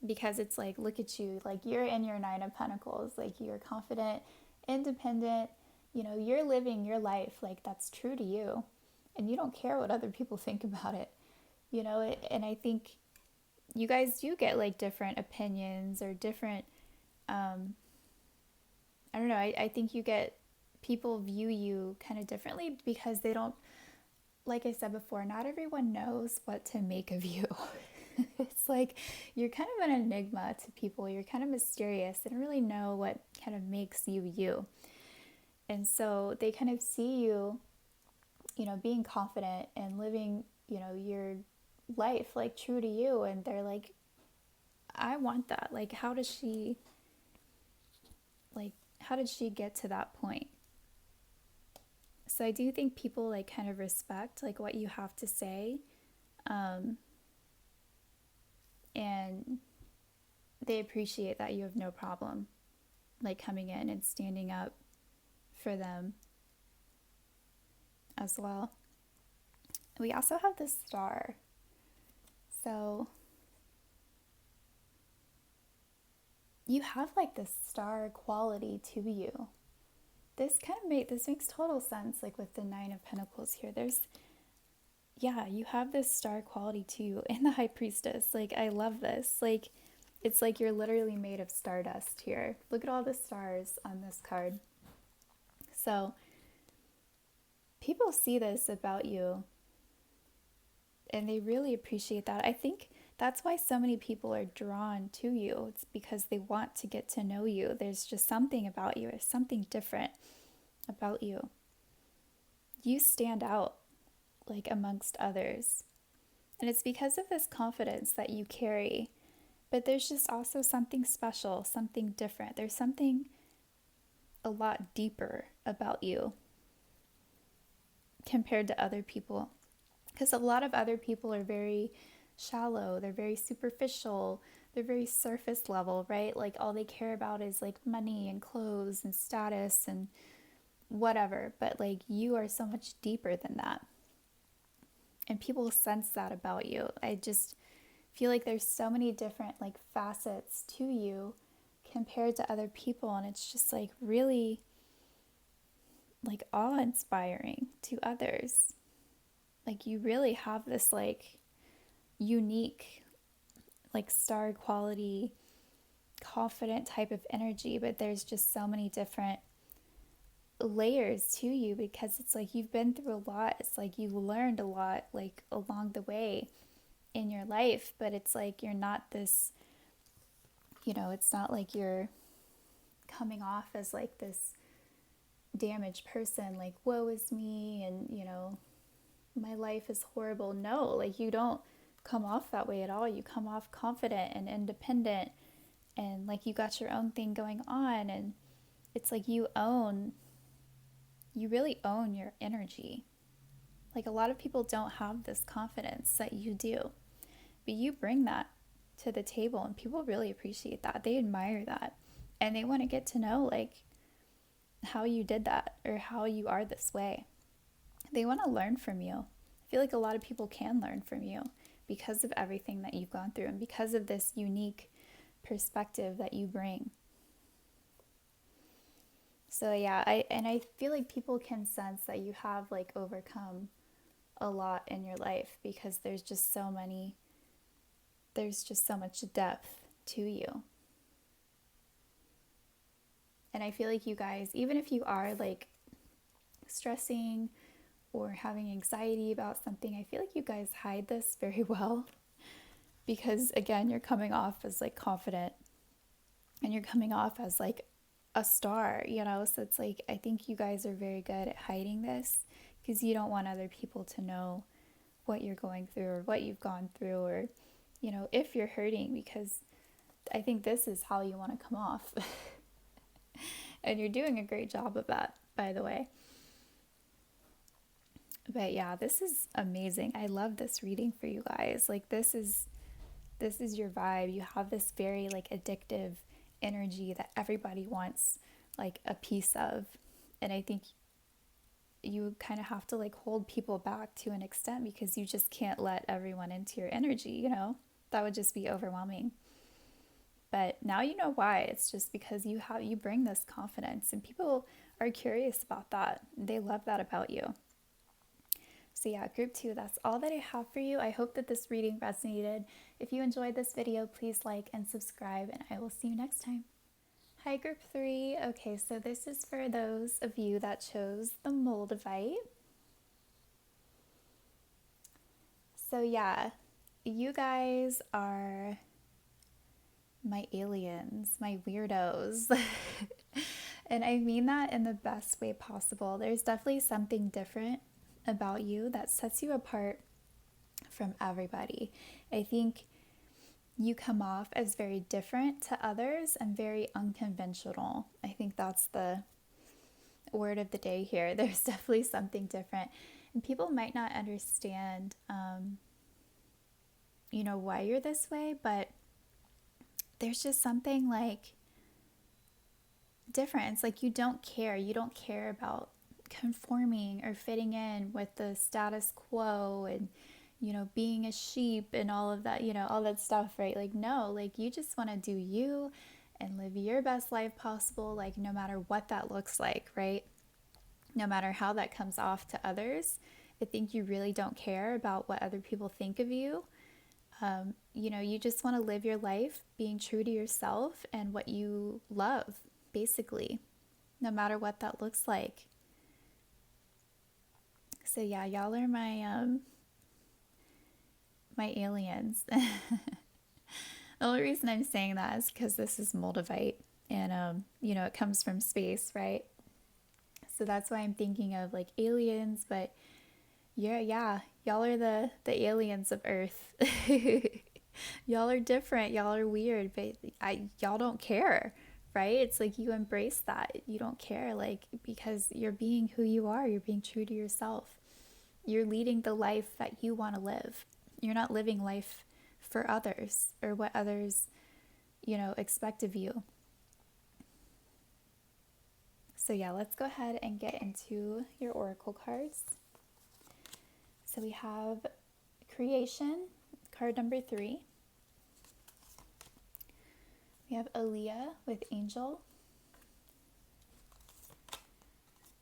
because it's like, look at you, like you're in your Nine of Pentacles, like you're confident, independent, you know, you're living your life like that's true to you and you don't care what other people think about it, you know. And I think you guys do get like different opinions or different, I don't know, I think you get, people view you kind of differently because they don't, like I said before, not everyone knows what to make of you. It's like you're kind of an enigma to people. You're kind of mysterious. They don't really know what kind of makes you you. And so they kind of see you, you know, being confident and living, you know, your life like true to you. And they're like, I want that. Like, like, how did she get to that point? So I do think people like kind of respect like what you have to say. And they appreciate that you have no problem like coming in and standing up for them as well. We also have the Star. So you have like this star quality to you. This makes total sense, like with the Nine of Pentacles here. Yeah, you have this star quality to you. And the High Priestess, like I love this. Like it's like you're literally made of stardust here. Look at all the stars on this card. So people see this about you and they really appreciate that. I think that's why so many people are drawn to you. It's because they want to get to know you. There's just something about you. There's something different about you. You stand out like amongst others. And it's because of this confidence that you carry. But there's just also something special, something different. There's something a lot deeper about you compared to other people. Because a lot of other people are very shallow, they're very superficial, they're very surface level, right? Like all they care about is like money and clothes and status and whatever. But like you are so much deeper than that. And people sense that about you. I just feel like there's so many different like facets to you compared to other people, and it's just like really like awe-inspiring to others. Like you really have this like unique like star quality confident type of energy, but there's just so many different layers to you because it's like you've been through a lot. It's like you've learned a lot like along the way in your life, but it's like you're not this, you know, it's not like you're coming off as like this damaged person, like woe is me and, you know, my life is horrible. No, like you don't come off that way at all. You come off confident and independent and like you got your own thing going on, and it's like you really own your energy. Like a lot of people don't have this confidence that you do, but you bring that to the table and people really appreciate that. They admire that and they want to get to know like how you did that or how you are this way. They want to learn from you. I feel like a lot of people can learn from you because of everything that you've gone through and because of this unique perspective that you bring. So yeah, I feel like people can sense that you have like overcome a lot in your life because there's just so much depth to you. And I feel like you guys, even if you are like stressing or having anxiety about something, I feel like you guys hide this very well because again, you're coming off as like confident and you're coming off as like a star, you know? So it's like, I think you guys are very good at hiding this because you don't want other people to know what you're going through or what you've gone through or, you know, if you're hurting, because I think this is how you want to come off. And you're doing a great job of that, by the way. But yeah, this is amazing. I love this reading for you guys. Like this is your vibe. You have this very like addictive energy that everybody wants like a piece of. And I think you kind of have to like hold people back to an extent because you just can't let everyone into your energy, you know? That would just be overwhelming. But now you know why. It's just because you bring this confidence and people are curious about that. They love that about you. So yeah, group 2, that's all that I have for you. I hope that this reading resonated. If you enjoyed this video, please like and subscribe, and I will see you next time. Hi, group 3. Okay, so this is for those of you that chose the Moldavite. So yeah, you guys are my aliens, my weirdos. And I mean that in the best way possible. There's definitely something different about you that sets you apart from everybody. I think you come off as very different to others and very unconventional. I think that's the word of the day here. There's definitely something different. And people might not understand, you know, why you're this way, but there's just something like different. It's like you don't care. You don't care about conforming or fitting in with the status quo and, you know, being a sheep and all of that, you know, all that stuff, right? Like, no, like you just want to do you and live your best life possible, like no matter what that looks like, right? No matter how that comes off to others. I think you really don't care about what other people think of you. You know, you just want to live your life being true to yourself and what you love, basically, no matter what that looks like. So yeah, y'all are my aliens. The only reason I'm saying that is because this is Moldavite and you know, it comes from space, right? So that's why I'm thinking of like aliens, but yeah, y'all are the aliens of Earth. Y'all are different, y'all are weird, but y'all don't care, right? It's like you embrace that. You don't care, like, because you're being who you are, you're being true to yourself. You're leading the life that you want to live. You're not living life for others or what others, you know, expect of you. So yeah, let's go ahead and get into your oracle cards. So we have Creation, card number 3. We have Aaliyah with Angel.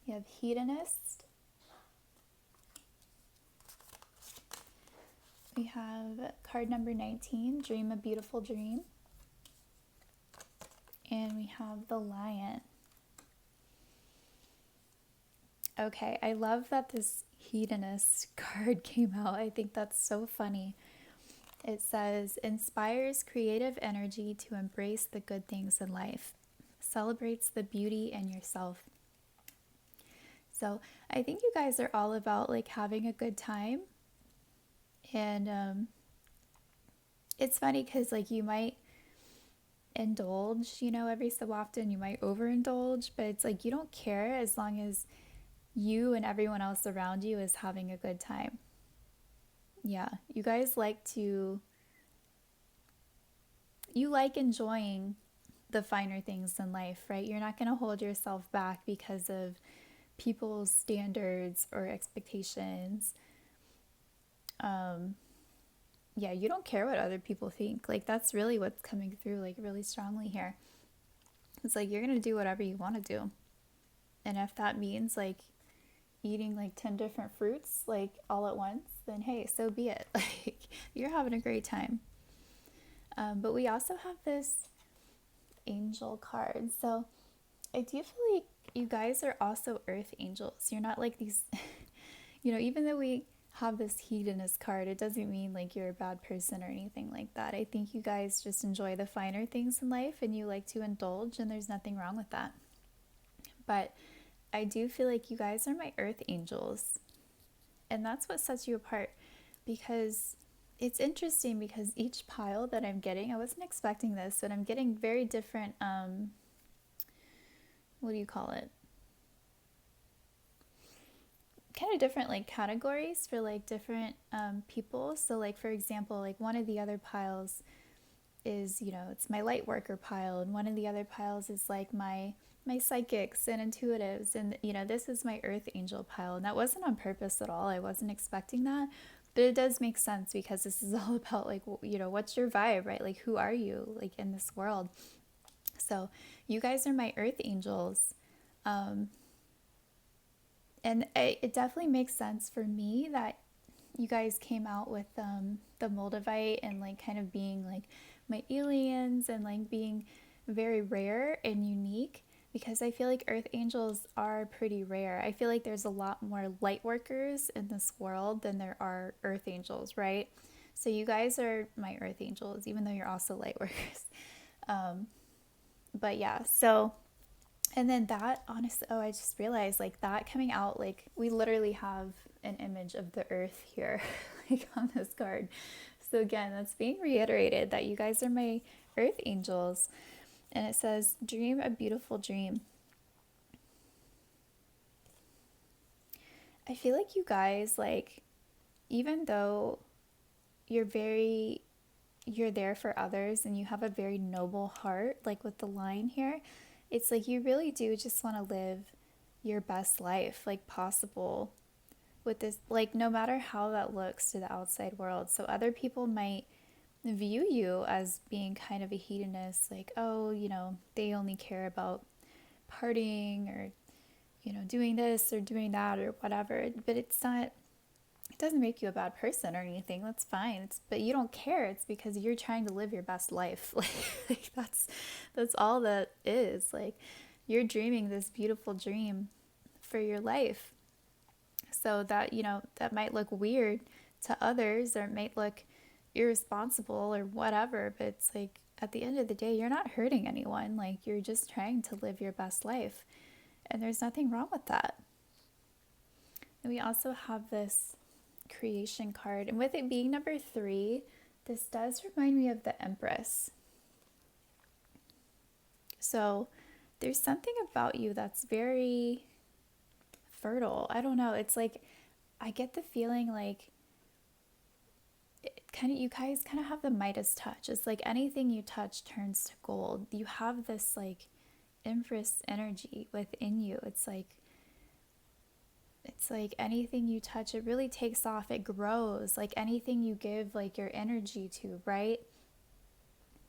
We have Hedonist. We have card number 19, Dream a Beautiful Dream. And we have the Lion. Okay, I love that this Hedonist card came out. I think that's so funny. It says, inspires creative energy to embrace the good things in life. Celebrates the beauty in yourself. So I think you guys are all about like having a good time. And it's funny because like you might indulge, you know, every so often you might overindulge, but it's like you don't care as long as you and everyone else around you is having a good time. Yeah, you guys you like enjoying the finer things in life, right? You're not going to hold yourself back because of people's standards or expectations. Yeah, you don't care what other people think. Like that's really what's coming through like really strongly here. It's like you're going to do whatever you want to do. And if that means like eating like 10 different fruits like all at once, then hey, so be it. Like you're having a great time. But we also have this angel card. So I do feel like you guys are also earth angels. You're not like these, even though we have this hedonist card, it doesn't mean like you're a bad person or anything like that. I think you guys just enjoy the finer things in life and you like to indulge, and there's nothing wrong with that. But I do feel like you guys are my earth angels. And that's what sets you apart, because it's interesting because each pile that I'm getting, I wasn't expecting this, but I'm getting very different, what do you call it? Kind of different like categories for like different people. So like for example, like one of the other piles is, it's my light worker pile, and one of the other piles is like my psychics and intuitives, and this is my earth angel pile, and that wasn't on purpose at all. I wasn't expecting that, but it does make sense because this is all about like what's your vibe, right? Like who are you like in this world? So you guys are my earth angels. And it definitely makes sense for me that you guys came out with the Moldavite and like kind of being like my aliens and like being very rare and unique, because I feel like earth angels are pretty rare. I feel like there's a lot more light workers in this world than there are earth angels, right? So you guys are my earth angels, even though you're also light workers. But yeah, so and then that, honestly, oh, I just realized like that coming out, like we literally have an image of the earth here, like on this card. So again, that's being reiterated that you guys are my earth angels. And it says, dream a beautiful dream. I feel like you guys, like, even though you're you're there for others and you have a very noble heart, like with the line here, it's like you really do just want to live your best life like possible with this, like no matter how that looks to the outside world. So other people might view you as being kind of a hedonist, like, oh, they only care about partying or doing this or doing that or whatever. But it's not, it doesn't make you a bad person or anything. That's fine. But you don't care. It's because you're trying to live your best life. Like that's all that is. Like you're dreaming this beautiful dream for your life. So that, that might look weird to others, or it might look irresponsible or whatever, but it's like at the end of the day, you're not hurting anyone. Like you're just trying to live your best life. And there's nothing wrong with that. And we also have this creation card, and with it being number 3, this does remind me of the Empress. So there's something about you that's very fertile. I don't know, it's like I get the feeling like you guys kind of have the Midas touch. It's like anything you touch turns to gold. You have this like Empress energy within you. It's like anything you touch, it really takes off. It grows. Like anything you give like your energy to, right?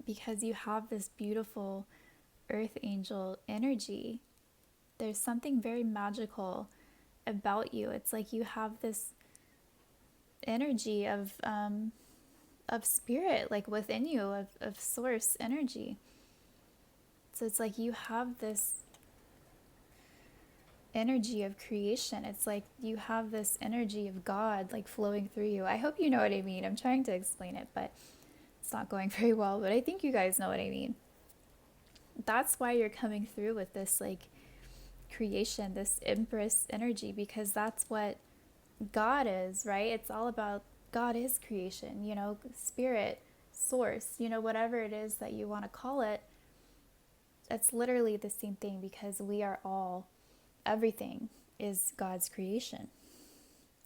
Because you have this beautiful earth angel energy. There's something very magical about you. It's like you have this energy of spirit like within you, of source energy. So it's like you have this energy of creation. It's like you have this energy of God like flowing through you. I hope you know what I mean. I'm trying to explain it, but it's not going very well, but I think you guys know what I mean. That's why you're coming through with this like creation, this Empress energy, because that's what God is, right? It's all about God is creation, spirit, source, whatever it is that you want to call it. It's literally the same thing, because we are all, everything is God's creation.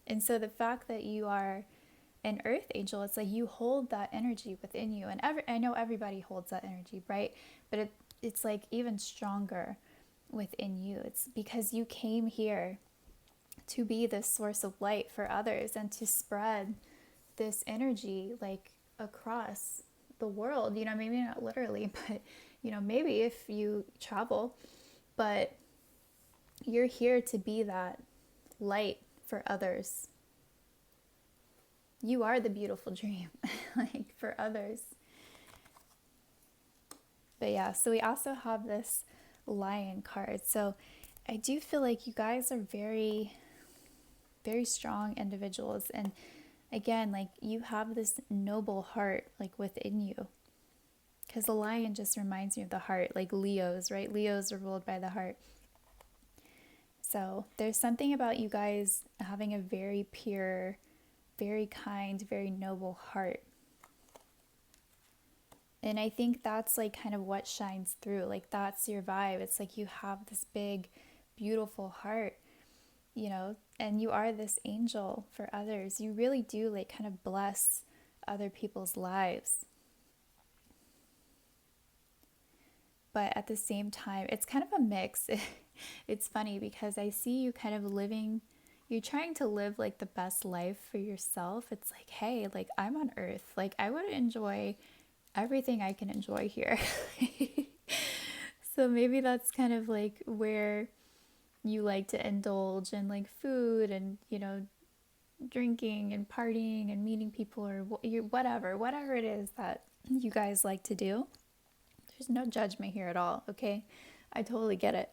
And so the fact that you are an earth angel, it's like you hold that energy within you. And I know everybody holds that energy, right? But it's like even stronger within you. It's because you came here to be this source of light for others and to spread this energy like across the world, maybe not literally, but maybe if you travel, but you're here to be that light for others. You are the beautiful dream, like for others. But yeah, so we also have this lion card. So I do feel like you guys are very, very strong individuals. And again, like you have this noble heart like within you. Because the lion just reminds me of the heart, like Leos, right? Leos are ruled by the heart. So there's something about you guys having a very pure, very kind, very noble heart. And I think that's like kind of what shines through. Like that's your vibe. It's like you have this big, beautiful heart, you know, and you are this angel for others. You really do like kind of bless other people's lives. But at the same time, it's kind of a mix. It's funny because I see you kind of living, you're trying to live like the best life for yourself. It's like, hey, like I'm on earth. Like I would enjoy everything I can enjoy here. So maybe that's kind of like where you like to indulge in like food and, you know, drinking and partying and meeting people or whatever it is that you guys like to do. There's no judgment here at all, okay? I totally get it.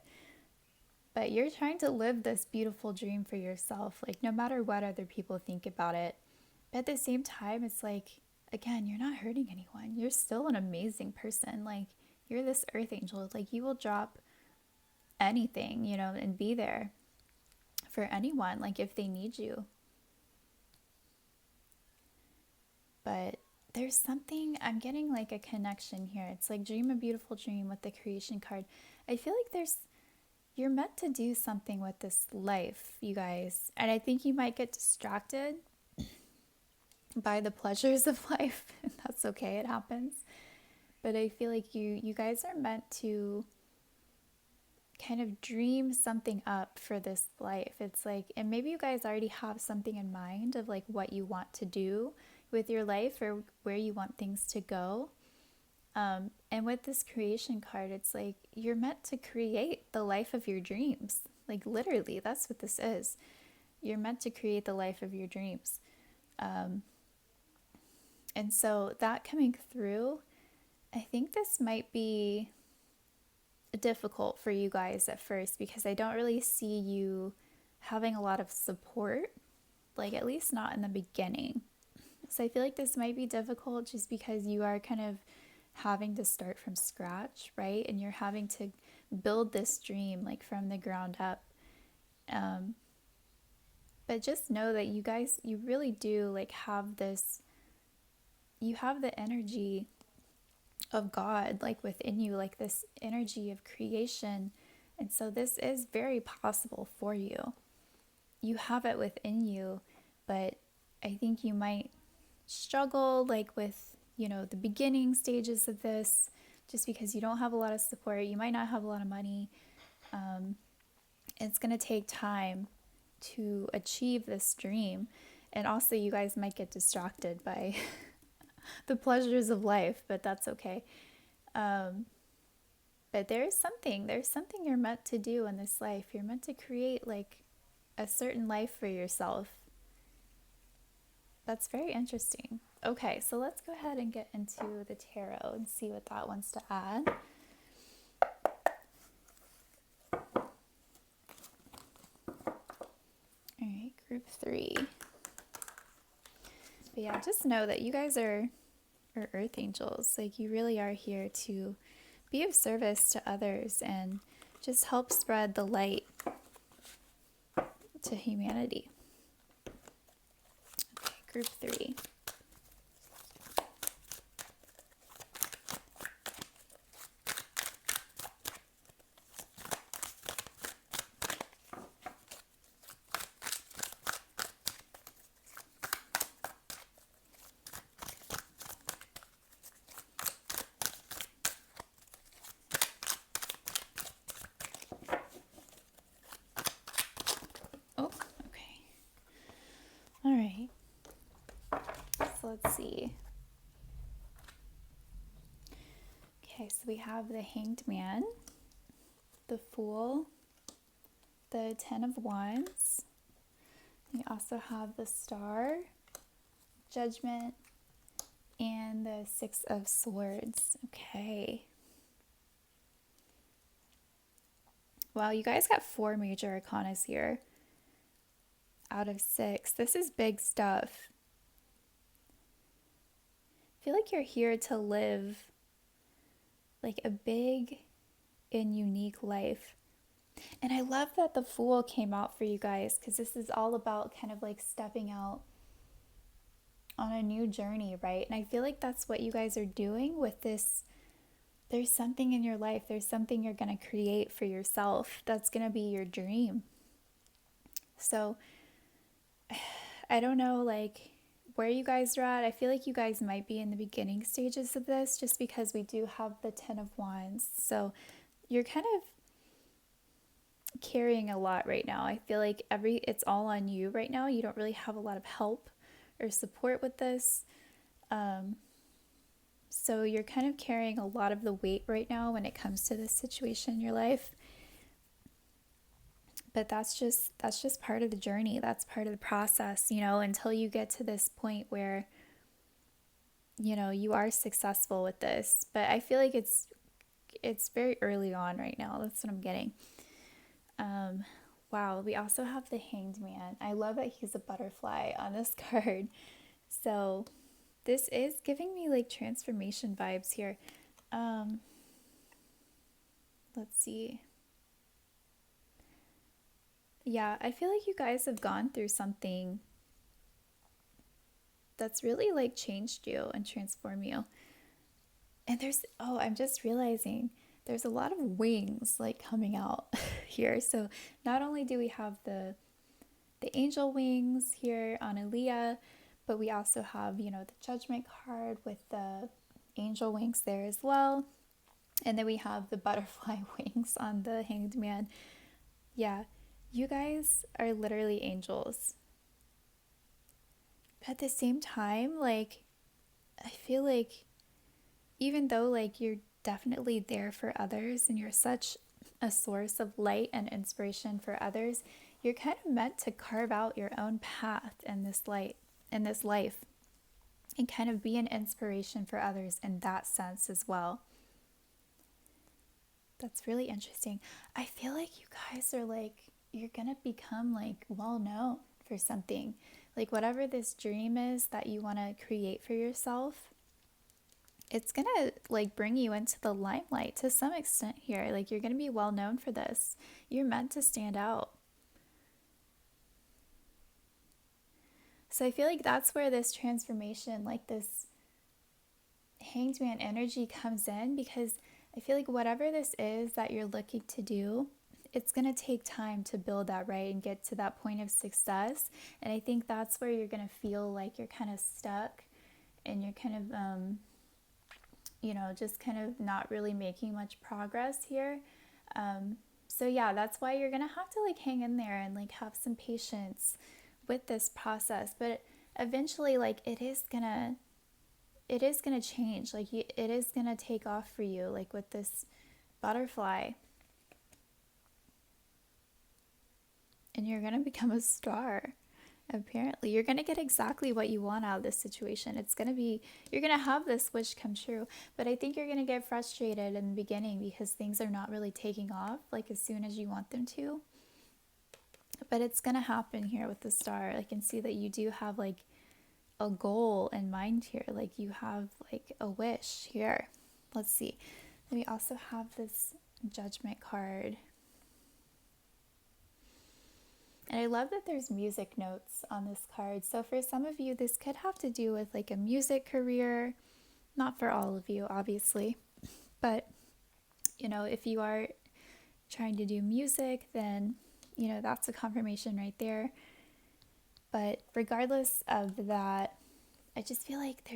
But you're trying to live this beautiful dream for yourself, like no matter what other people think about it. But at the same time, it's like, again, you're not hurting anyone. You're still an amazing person. Like, you're this earth angel. Like, you will drop anything, you know, and be there for anyone, like if they need you. But there's something, I'm getting like a connection here. It's like dream a beautiful dream with the creation card. I feel like you're meant to do something with this life, you guys. And I think you might get distracted by the pleasures of life. That's okay, it happens. But I feel like you guys are meant to kind of dream something up for this life. It's like, and maybe you guys already have something in mind of like what you want to do with your life or where you want things to go. And with this creation card, it's like you're meant to create the life of your dreams. Like literally, that's what this is. You're meant to create the life of your dreams. And so that coming through, I think this might be difficult for you guys at first because I don't really see you having a lot of support, like at least not in the beginning. So I feel like this might be difficult just because you are kind of having to start from scratch, right? And you're having to build this dream like from the ground up. But just know that you guys, you really do like have this, you have the energy of God like within you, like this energy of creation. And so this is very possible for you. You have it within you, but I think you might struggle like with, you know, the beginning stages of this just because you don't have a lot of support. You might not have a lot of money. It's going to take time to achieve this dream. And also you guys might get distracted by the pleasures of life, but that's okay. But there's something you're meant to do in this life. You're meant to create like a certain life for yourself. That's very interesting. Okay, so let's go ahead and get into the tarot and see what that wants to add. All right, group 3. But yeah, just know that you guys are earth angels. Like you really are here to be of service to others and just help spread the light to humanity. Okay, group 3. Oh, okay. All right. So let's see. Okay, so we have the Hanged Man, the Fool, the Ten of Wands, We also have the Star, Judgment, and the Six of Swords. Okay. Wow, you guys got 4 major arcanas here out of 6. This is big stuff. I feel like you're here to live like a big and unique life. And I love that the Fool came out for you guys, because this is all about kind of like stepping out on a new journey, right? And I feel like that's what you guys are doing with this. There's something in your life, there's something you're going to create for yourself that's going to be your dream. So I don't know like where you guys are at. I feel like you guys might be in the beginning stages of this, just because we do have the 10 of Wands. So you're kind of carrying a lot right now. I feel like it's all on you right now. You don't really have a lot of help or support with this. So you're kind of carrying a lot of the weight right now when it comes to this situation in your life. But that's just part of the journey. That's part of the process, until you get to this point where you are successful with this. But I feel like it's very early on right now. That's what I'm getting. Wow, we also have the Hanged Man. I love that he's a butterfly on this card. So this is giving me like transformation vibes here. Let's see. Yeah, I feel like you guys have gone through something that's really like changed you and transformed you. And I'm just realizing there's a lot of wings like coming out here. So not only do we have the angel wings here on Aaliyah, but we also have, the Judgment card with the angel wings there as well. And then we have the butterfly wings on the Hanged Man. Yeah, you guys are literally angels. But at the same time, like, I feel like even though like you're definitely there for others and you're such a source of light and inspiration for others, you're kind of meant to carve out your own path in this life, and kind of be an inspiration for others in that sense as well. That's really interesting. I feel like you guys are like, you're gonna become like well known for something. Like whatever this dream is that you want to create for yourself, it's gonna like bring you into the limelight to some extent here. Like you're gonna be well known for this. You're meant to stand out. So I feel like that's where this transformation, like this Hanged Man energy comes in, because I feel like whatever this is that you're looking to do, it's going to take time to build that, right, and get to that point of success. And I think that's where you're going to feel like you're kind of stuck and you're kind of, just kind of not really making much progress here. So yeah, that's why you're going to have to like hang in there and like have some patience with this process. But eventually, like it is gonna change. Like it is gonna take off for you, like with this butterfly, and you're gonna become a star. Apparently you're gonna get exactly what you want out of this situation. You're gonna have this wish come true. But I think you're gonna get frustrated in the beginning because things are not really taking off like as soon as you want them to. But it's gonna happen here with the star. I can see that you do have like a goal in mind here. Like you have like a wish here. Let's see. Then we also have this Judgment card. And I love that there's music notes on this card. So for some of you, this could have to do with like a music career. Not for all of you, obviously. But, if you are trying to do music, then, that's a confirmation right there. But regardless of that, I just feel like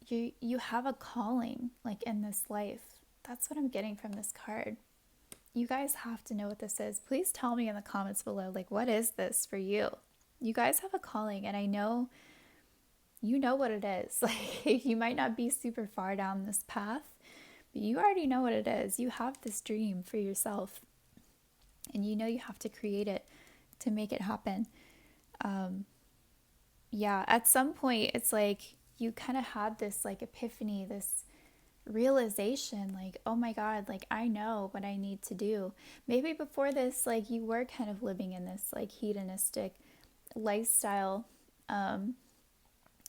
you have a calling like in this life. That's what I'm getting from this card. You guys have to know what this is. Please tell me in the comments below, like, what is this for you? You guys have a calling, and I know you know what it is. Like, you might not be super far down this path, but you already know what it is. You have this dream for yourself, and you know you have to create it to make it happen. Yeah, at some point, it's like you kind of had this like epiphany, this realization like, oh my God, like I know what I need to do. Maybe before this, like you were kind of living in this like hedonistic lifestyle,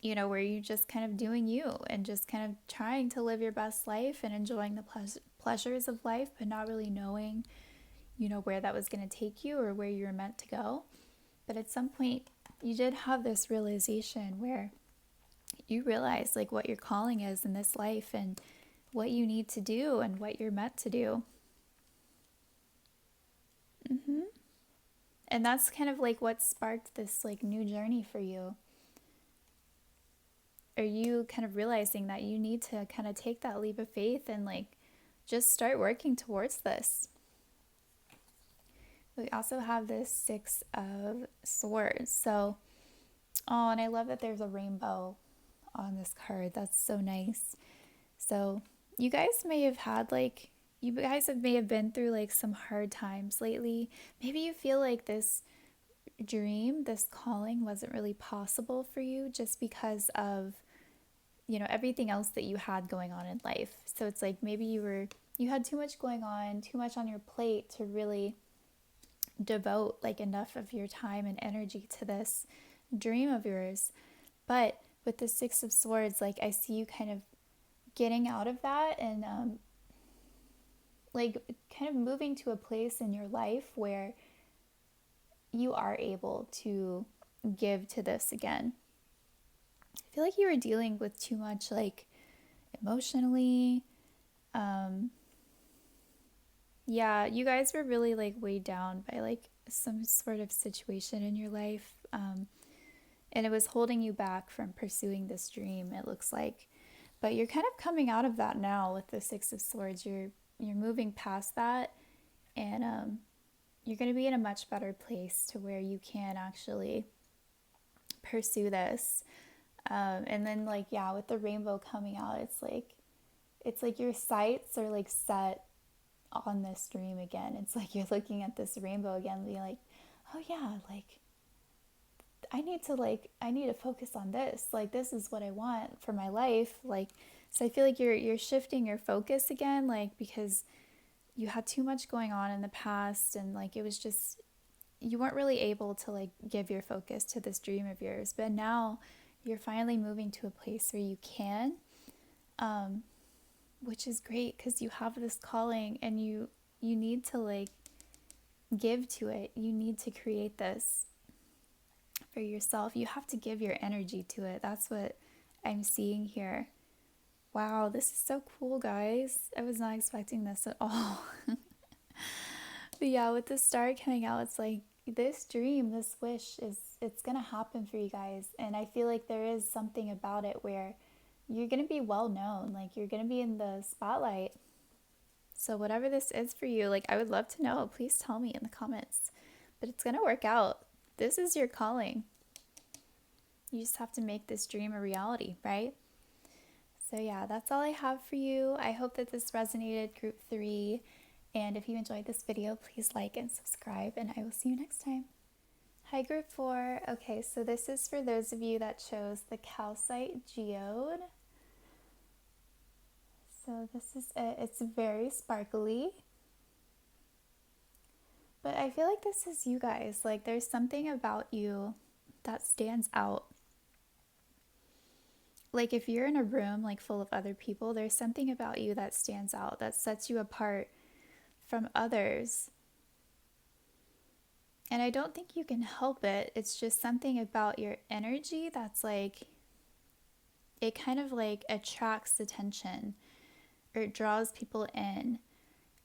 where you're just kind of doing you and just kind of trying to live your best life and enjoying the pleasures of life, but not really knowing, where that was going to take you or where you were meant to go. But at some point, you did have this realization where you realize like what your calling is in this life and what you need to do and what you're meant to do. And that's kind of like what sparked this like new journey for you. Are you kind of realizing that you need to kind of take that leap of faith and like just start working towards this? We also have this Six of Swords. So, oh, and I love that there's a rainbow on this card. That's so nice. So, you guys may have been through like some hard times lately. Maybe you feel like this dream, this calling wasn't really possible for you just because of, everything else that you had going on in life. So it's like maybe you had too much going on, too much on your plate to really devote like enough of your time and energy to this dream of yours. But with the Six of Swords, like I see you kind of getting out of that and like kind of moving to a place in your life where you are able to give to this again. I feel like you were dealing with too much like emotionally. Yeah, you guys were really like weighed down by like some sort of situation in your life. And it was holding you back from pursuing this dream, it looks like. But you're kind of coming out of that now with the Six of Swords. You're moving past that, and you're going to be in a much better place to where you can actually pursue this. And then like yeah, with the rainbow coming out, it's like your sights are like set on this dream again. It's like you're looking at this rainbow again and be like, oh yeah, like I need to focus on this. Like this is what I want for my life. Like so I feel like you're shifting your focus again, like because you had too much going on in the past and like it was just you weren't really able to like give your focus to this dream of yours. But now you're finally moving to a place where you can, which is great because you have this calling and you need to like give to it. You need to create this for yourself. You have to give your energy to it. That's what I'm seeing here. Wow, this is so cool, guys. I was not expecting this at all. But yeah, with the star coming out, it's like this dream, this wish it's going to happen for you guys. And I feel like there is something about it where you're going to be well known, like you're going to be in the spotlight. So whatever this is for you, like I would love to know. Please tell me in the comments. But it's going to work out. This is your calling. You just have to make this dream a reality, right? So yeah, that's all I have for you. I hope that this resonated, group 3. And if you enjoyed this video, please like and subscribe, and I will see you next time. Hi, group 4. Okay, so this is for those of you that chose the calcite geode. So this is it. It's very sparkly. But I feel like this is you guys. Like there's something about you that stands out. Like if you're in a room like full of other people, there's something about you that stands out, that sets you apart from others. And I don't think you can help it. It's just something about your energy that's like, it kind of like attracts attention or it draws people in.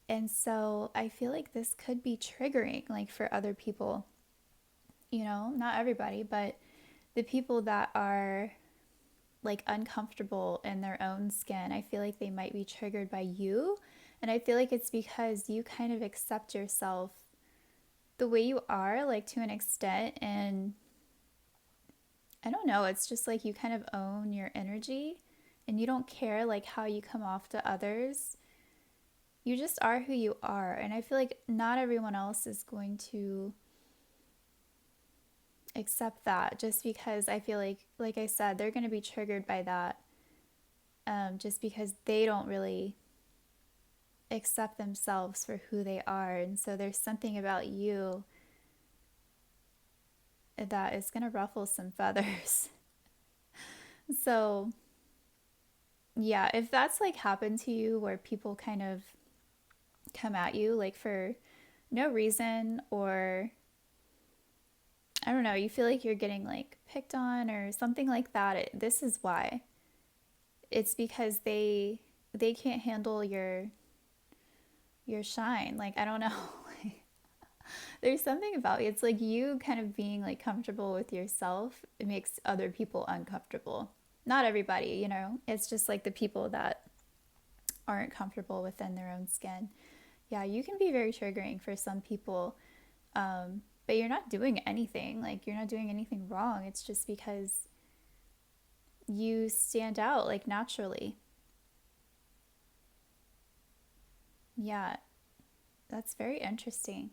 And so I feel like this could be triggering like for other people. Not everybody, but the people that are like uncomfortable in their own skin, I feel like they might be triggered by you. And I feel like it's because you kind of accept yourself the way you are, like to an extent. And I don't know, it's just like you kind of own your energy and you don't care like how you come off to others. You just are who you are. And I feel like not everyone else is going to accept that, just because I feel like I said, they're going to be triggered by that, just because they don't really accept themselves for who they are. And so there's something about you that is going to ruffle some feathers. So, yeah, if that's like happened to you where people kind of come at you like for no reason, or I don't know, you feel like you're getting like picked on or something like that, this is why. It's because they can't handle your shine. Like, I don't know. There's something about it. It's like you kind of being like comfortable with yourself, it makes other people uncomfortable. Not everybody, you know. It's just like the people that aren't comfortable within their own skin. Yeah, you can be very triggering for some people. But you're not doing anything. Like, you're not doing anything wrong. It's just because you stand out like naturally. Yeah, that's very interesting.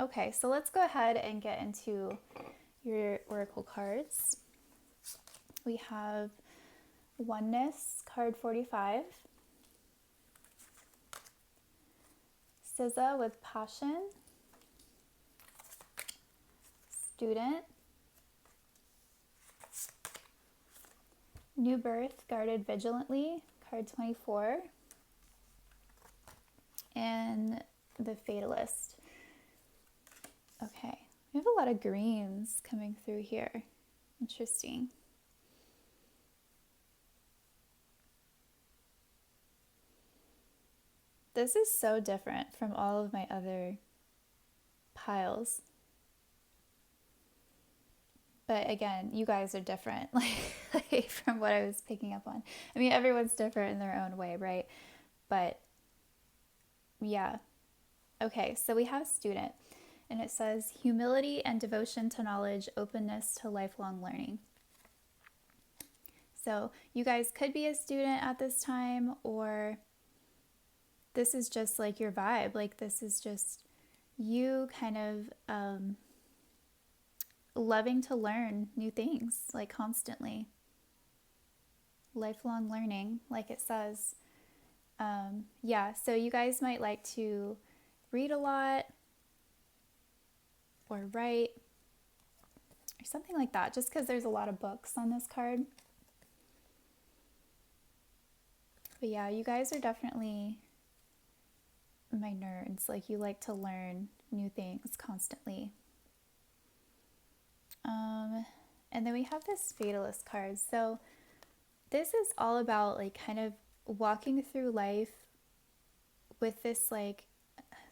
Okay, so let's go ahead and get into your oracle cards. We have Oneness, card 45. SZA with Passion. Student. New Birth, Guarded Vigilantly, card 24. And the Fatalist. Okay, we have a lot of greens coming through here. Interesting. This is so different from all of my other piles. But again, you guys are different, like from what I was picking up on. I mean, everyone's different in their own way, right? But yeah. Okay, so we have student, and it says humility and devotion to knowledge, openness to lifelong learning. So you guys could be a student at this time, or this is just like your vibe. Like, this is just you kind of loving to learn new things, like constantly. Lifelong learning, like it says. Yeah, so you guys might like to read a lot or write or something like that, just because there's a lot of books on this card. But yeah, you guys are definitely my nerds. Like, you like to learn new things constantly. And then we have this Fatalist card. So this is all about like kind of walking through life with this like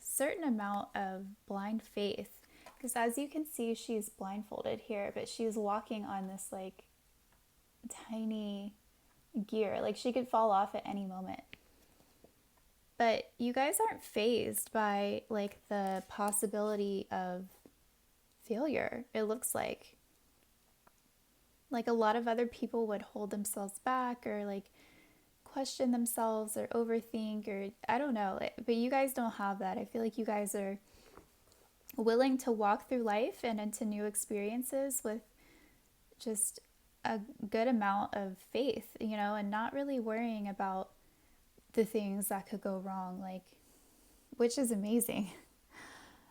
certain amount of blind faith, because as you can see, she's blindfolded here, but she's walking on this like tiny gear. Like, she could fall off at any moment. But you guys aren't fazed by like the possibility of failure. It looks like a lot of other people would hold themselves back, or like question themselves, or overthink, or I don't know. But you guys don't have that. I feel like you guys are willing to walk through life and into new experiences with just a good amount of faith, you know, and not really worrying about the things that could go wrong, like, which is amazing.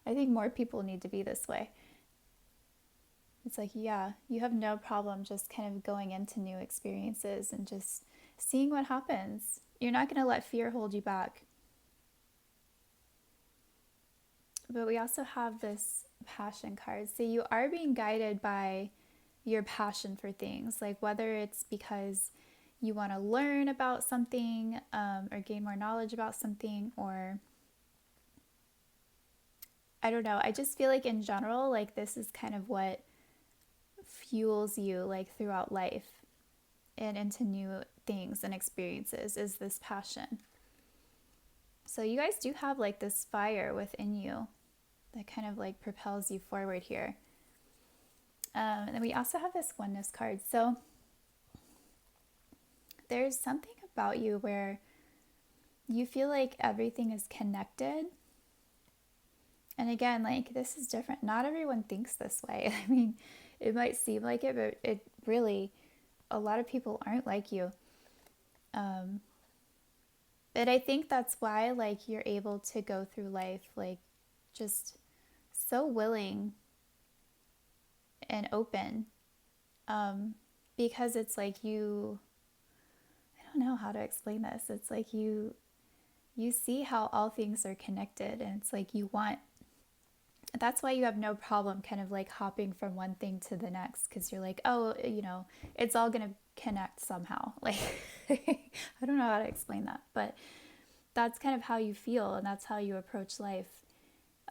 I think more people need to be this way. It's like, yeah, you have no problem just kind of going into new experiences and just seeing what happens. You're not going to let fear hold you back. But we also have this passion card. So you are being guided by your passion for things, like whether it's because you want to learn about something, or gain more knowledge about something, or I don't know. I just feel like in general, like this is kind of what fuels you like throughout life and into new things and experiences, is this passion. So you guys do have like this fire within you that kind of like propels you forward here. And then we also have this oneness card. So there's something about you where you feel like everything is connected. And again, like, this is different. Not everyone thinks this way. I mean, It might seem like it, but it really, a lot of people aren't like you. Um, but I think that's why, like, you're able to go through life, like, just so willing and open. Um, because it's like I don't know how to explain this. It's like you see how all things are connected, and it's like you want, that's why you have no problem kind of like hopping from one thing to the next, because you're like, oh, it's all going to connect somehow. Like, I don't know how to explain that, but that's kind of how you feel, and that's how you approach life.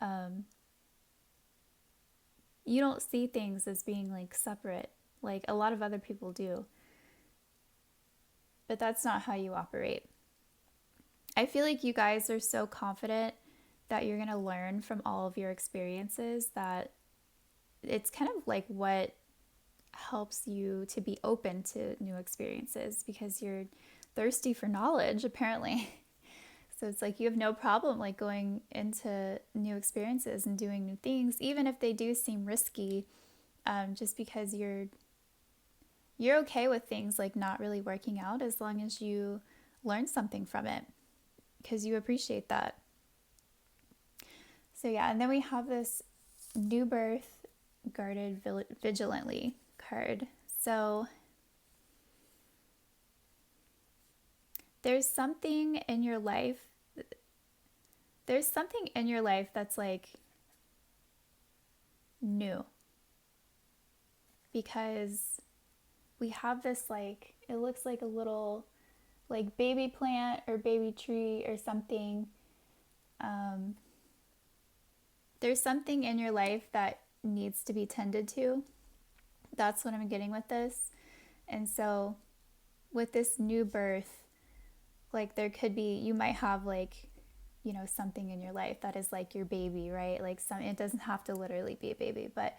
Um, you don't see things as being like separate, like a lot of other people do, but that's not how you operate. I feel like you guys are so confident that you're going to learn from all of your experiences that it's kind of like what helps you to be open to new experiences, because you're thirsty for knowledge apparently. So it's like you have no problem like going into new experiences and doing new things, even if they do seem risky, just because you're okay with things like not really working out as long as you learn something from it, because you appreciate that. So yeah, and then we have this new birth guarded vigilantly card. So there's something in your life there's something in your life that's like new, because we have this, like, it looks like a little like baby plant or baby tree or something. um, there's something in your life that needs to be tended to. That's what I'm getting with this. And so with this new birth, like, there could be, you might have like, something in your life that is like your baby, right? Like, it doesn't have to literally be a baby, but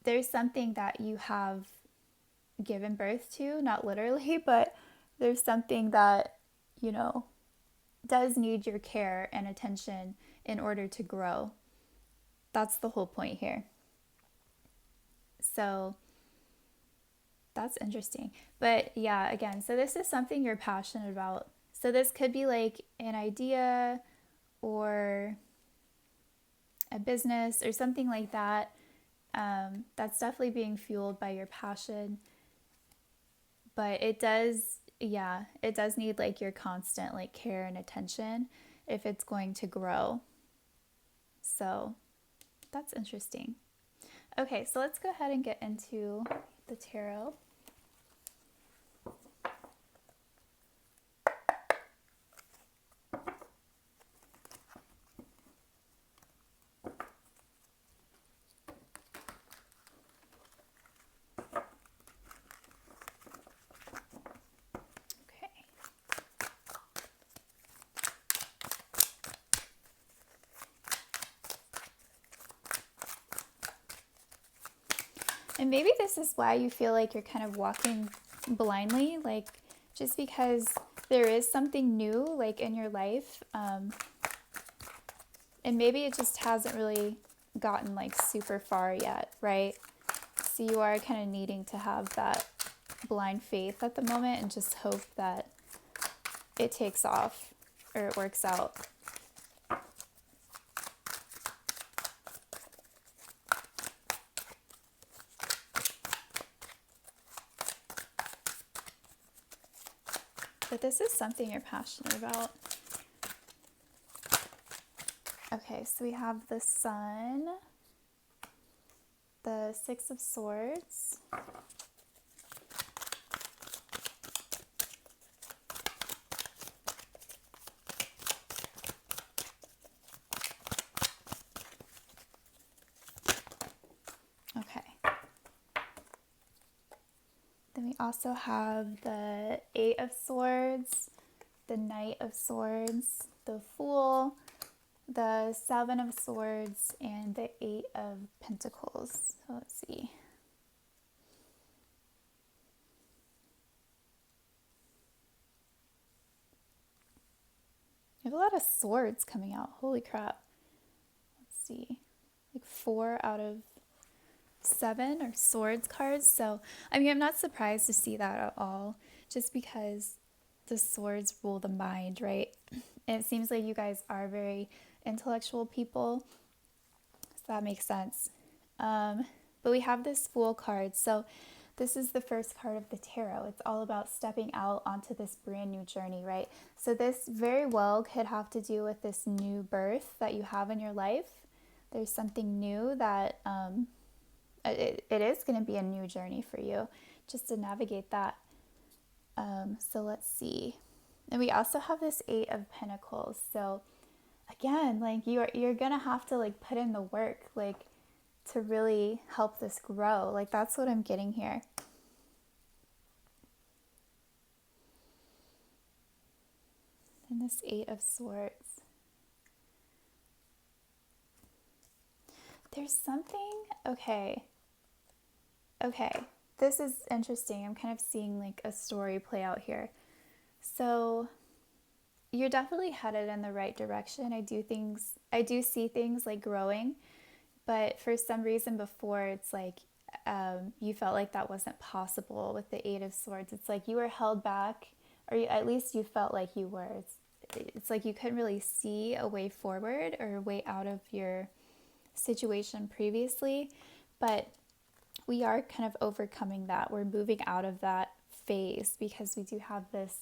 there's something that you have given birth to, not literally, but there's something that, you know, does need your care and attention in order to grow. That's the whole point here. So that's interesting. But yeah, again, so this is something you're passionate about. So this could be like an idea or a business or something like that. That's definitely being fueled by your passion. But it does need like your constant like care and attention if it's going to grow. So that's interesting. Okay, so let's go ahead and get into the tarot. Okay. And maybe this is why you feel like you're kind of walking blindly, like, just because there is something new like in your life, and maybe it just hasn't really gotten like super far yet, right? So you are kind of needing to have that blind faith at the moment and just hope that it takes off or it works out. But this is something you're passionate about. Okay, so we have the Sun, the Six of Swords, okay. Then we also have the Eight of Swords, the Knight of Swords, the Fool, the Seven of Swords, and the Eight of Pentacles. So let's see. You have a lot of swords coming out. Holy crap. Let's see. Like 4 out of Seven or Swords cards. So, I mean, I'm not surprised to see that at all, just because the swords rule the mind, right? And it seems like you guys are very intellectual people, so that makes sense. But we have this Fool card. So, this is the first card of the tarot. It's all about stepping out onto this brand new journey, right? So, this very well could have to do with this new birth that you have in your life. There's something new that it is going to be a new journey for you just to navigate that. So let's see. And we also have this Eight of Pentacles. So again, like you're going to have to like put in the work, like to really help this grow. Like that's what I'm getting here. And this Eight of Swords. There's something, okay. This is interesting. I'm kind of seeing like a story play out here. So you're definitely headed in the right direction. I do see things like growing, but for some reason before it's like you felt like that wasn't possible with the Eight of Swords. It's like you were held back, or at least you felt like you were. It's like you couldn't really see a way forward or a way out of your situation previously, but we are kind of overcoming that. We're moving out of that phase because we do have this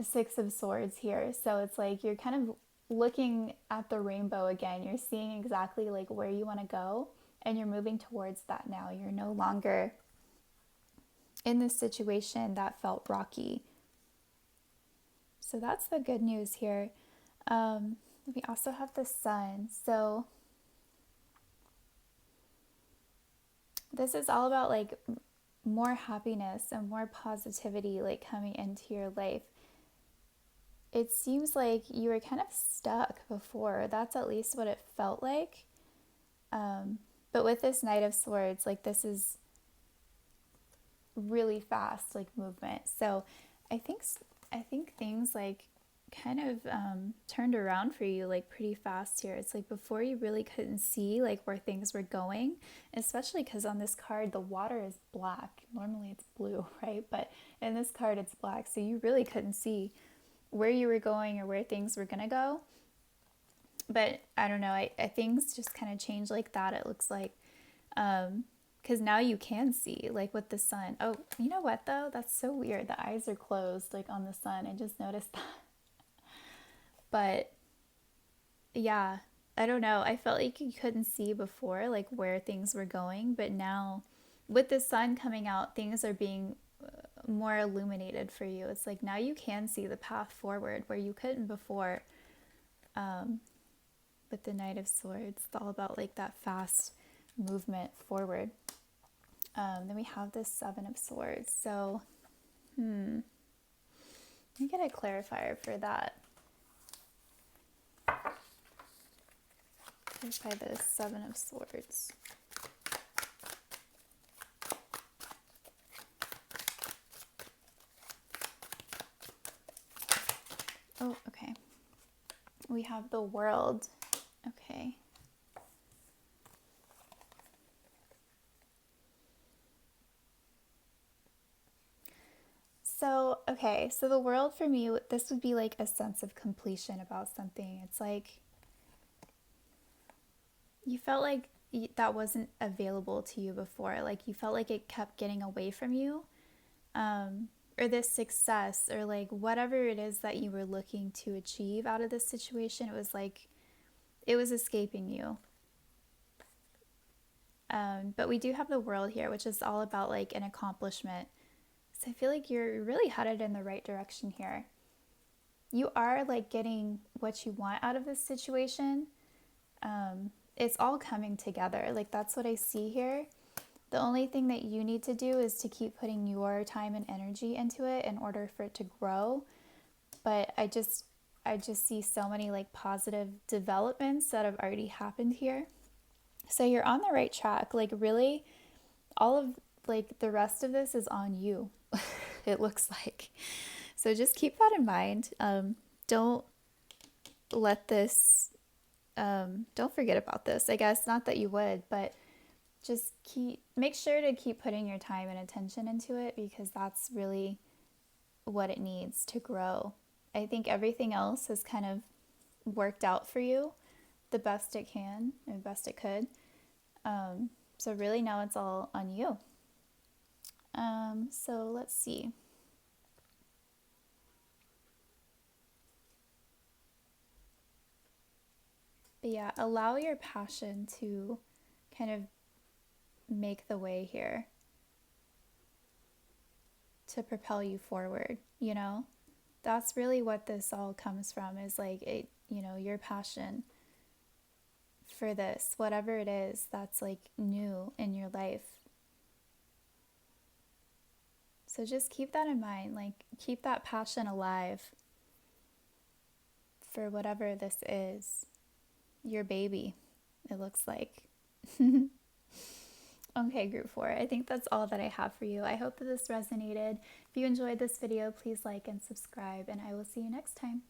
Six of Swords here. So it's like you're kind of looking at the rainbow again. You're seeing exactly like where you want to go, and you're moving towards that now. You're no longer in this situation that felt rocky. So that's the good news here. We also have the Sun. So this is all about like more happiness and more positivity like coming into your life. It seems like you were kind of stuck before. That's at least what it felt like. But with this Knight of Swords, like this is really fast like movement. So I think things like kind of turned around for you like pretty fast here. It's like before you really couldn't see like where things were going, especially because on this card the water is black. Normally it's blue, right? But in this card it's black, so you really couldn't see where you were going or where things were gonna go. But I don't know, I things just kind of changed like that, it looks like, because now you can see like with the Sun. Oh, you know what though, that's so weird, the eyes are closed like on the Sun. I just noticed that. But yeah, I don't know, I felt like you couldn't see before like where things were going, but now with the Sun coming out, things are being more illuminated for you. It's like now you can see the path forward where you couldn't before. With the Knight of Swords, it's all about like that fast movement forward. Then we have this Seven of Swords. So let me get a clarifier for that. Clarify the Seven of Swords. Oh, okay. We have the World. Okay. So the World for me, this would be like a sense of completion about something. It's like you felt like that wasn't available to you before. Like you felt like it kept getting away from you. Or this success, or like whatever it is that you were looking to achieve out of this situation, it was like it was escaping you. But we do have the World here, which is all about like an accomplishment. So I feel like you're really headed in the right direction here. You are like getting what you want out of this situation. It's all coming together. Like that's what I see here. The only thing that you need to do is to keep putting your time and energy into it in order for it to grow. But I just see so many like positive developments that have already happened here. So you're on the right track. Like really all of like the rest of this is on you. It looks like. So just keep that in mind. Don't let this don't forget about this. I guess not that you would, but just make sure to keep putting your time and attention into it, because that's really what it needs to grow. I think everything else has kind of worked out for you the best it can and best it could. So really now it's all on you. So let's see. But yeah, allow your passion to kind of make the way here to propel you forward, you know? That's really what this all comes from, is like it, you know, your passion for this, whatever it is that's like new in your life. So just keep that in mind, like keep that passion alive for whatever this is. Your baby, it looks like. Okay, group 4, I think that's all that I have for you. I hope that this resonated. If you enjoyed this video, please like and subscribe, and I will see you next time.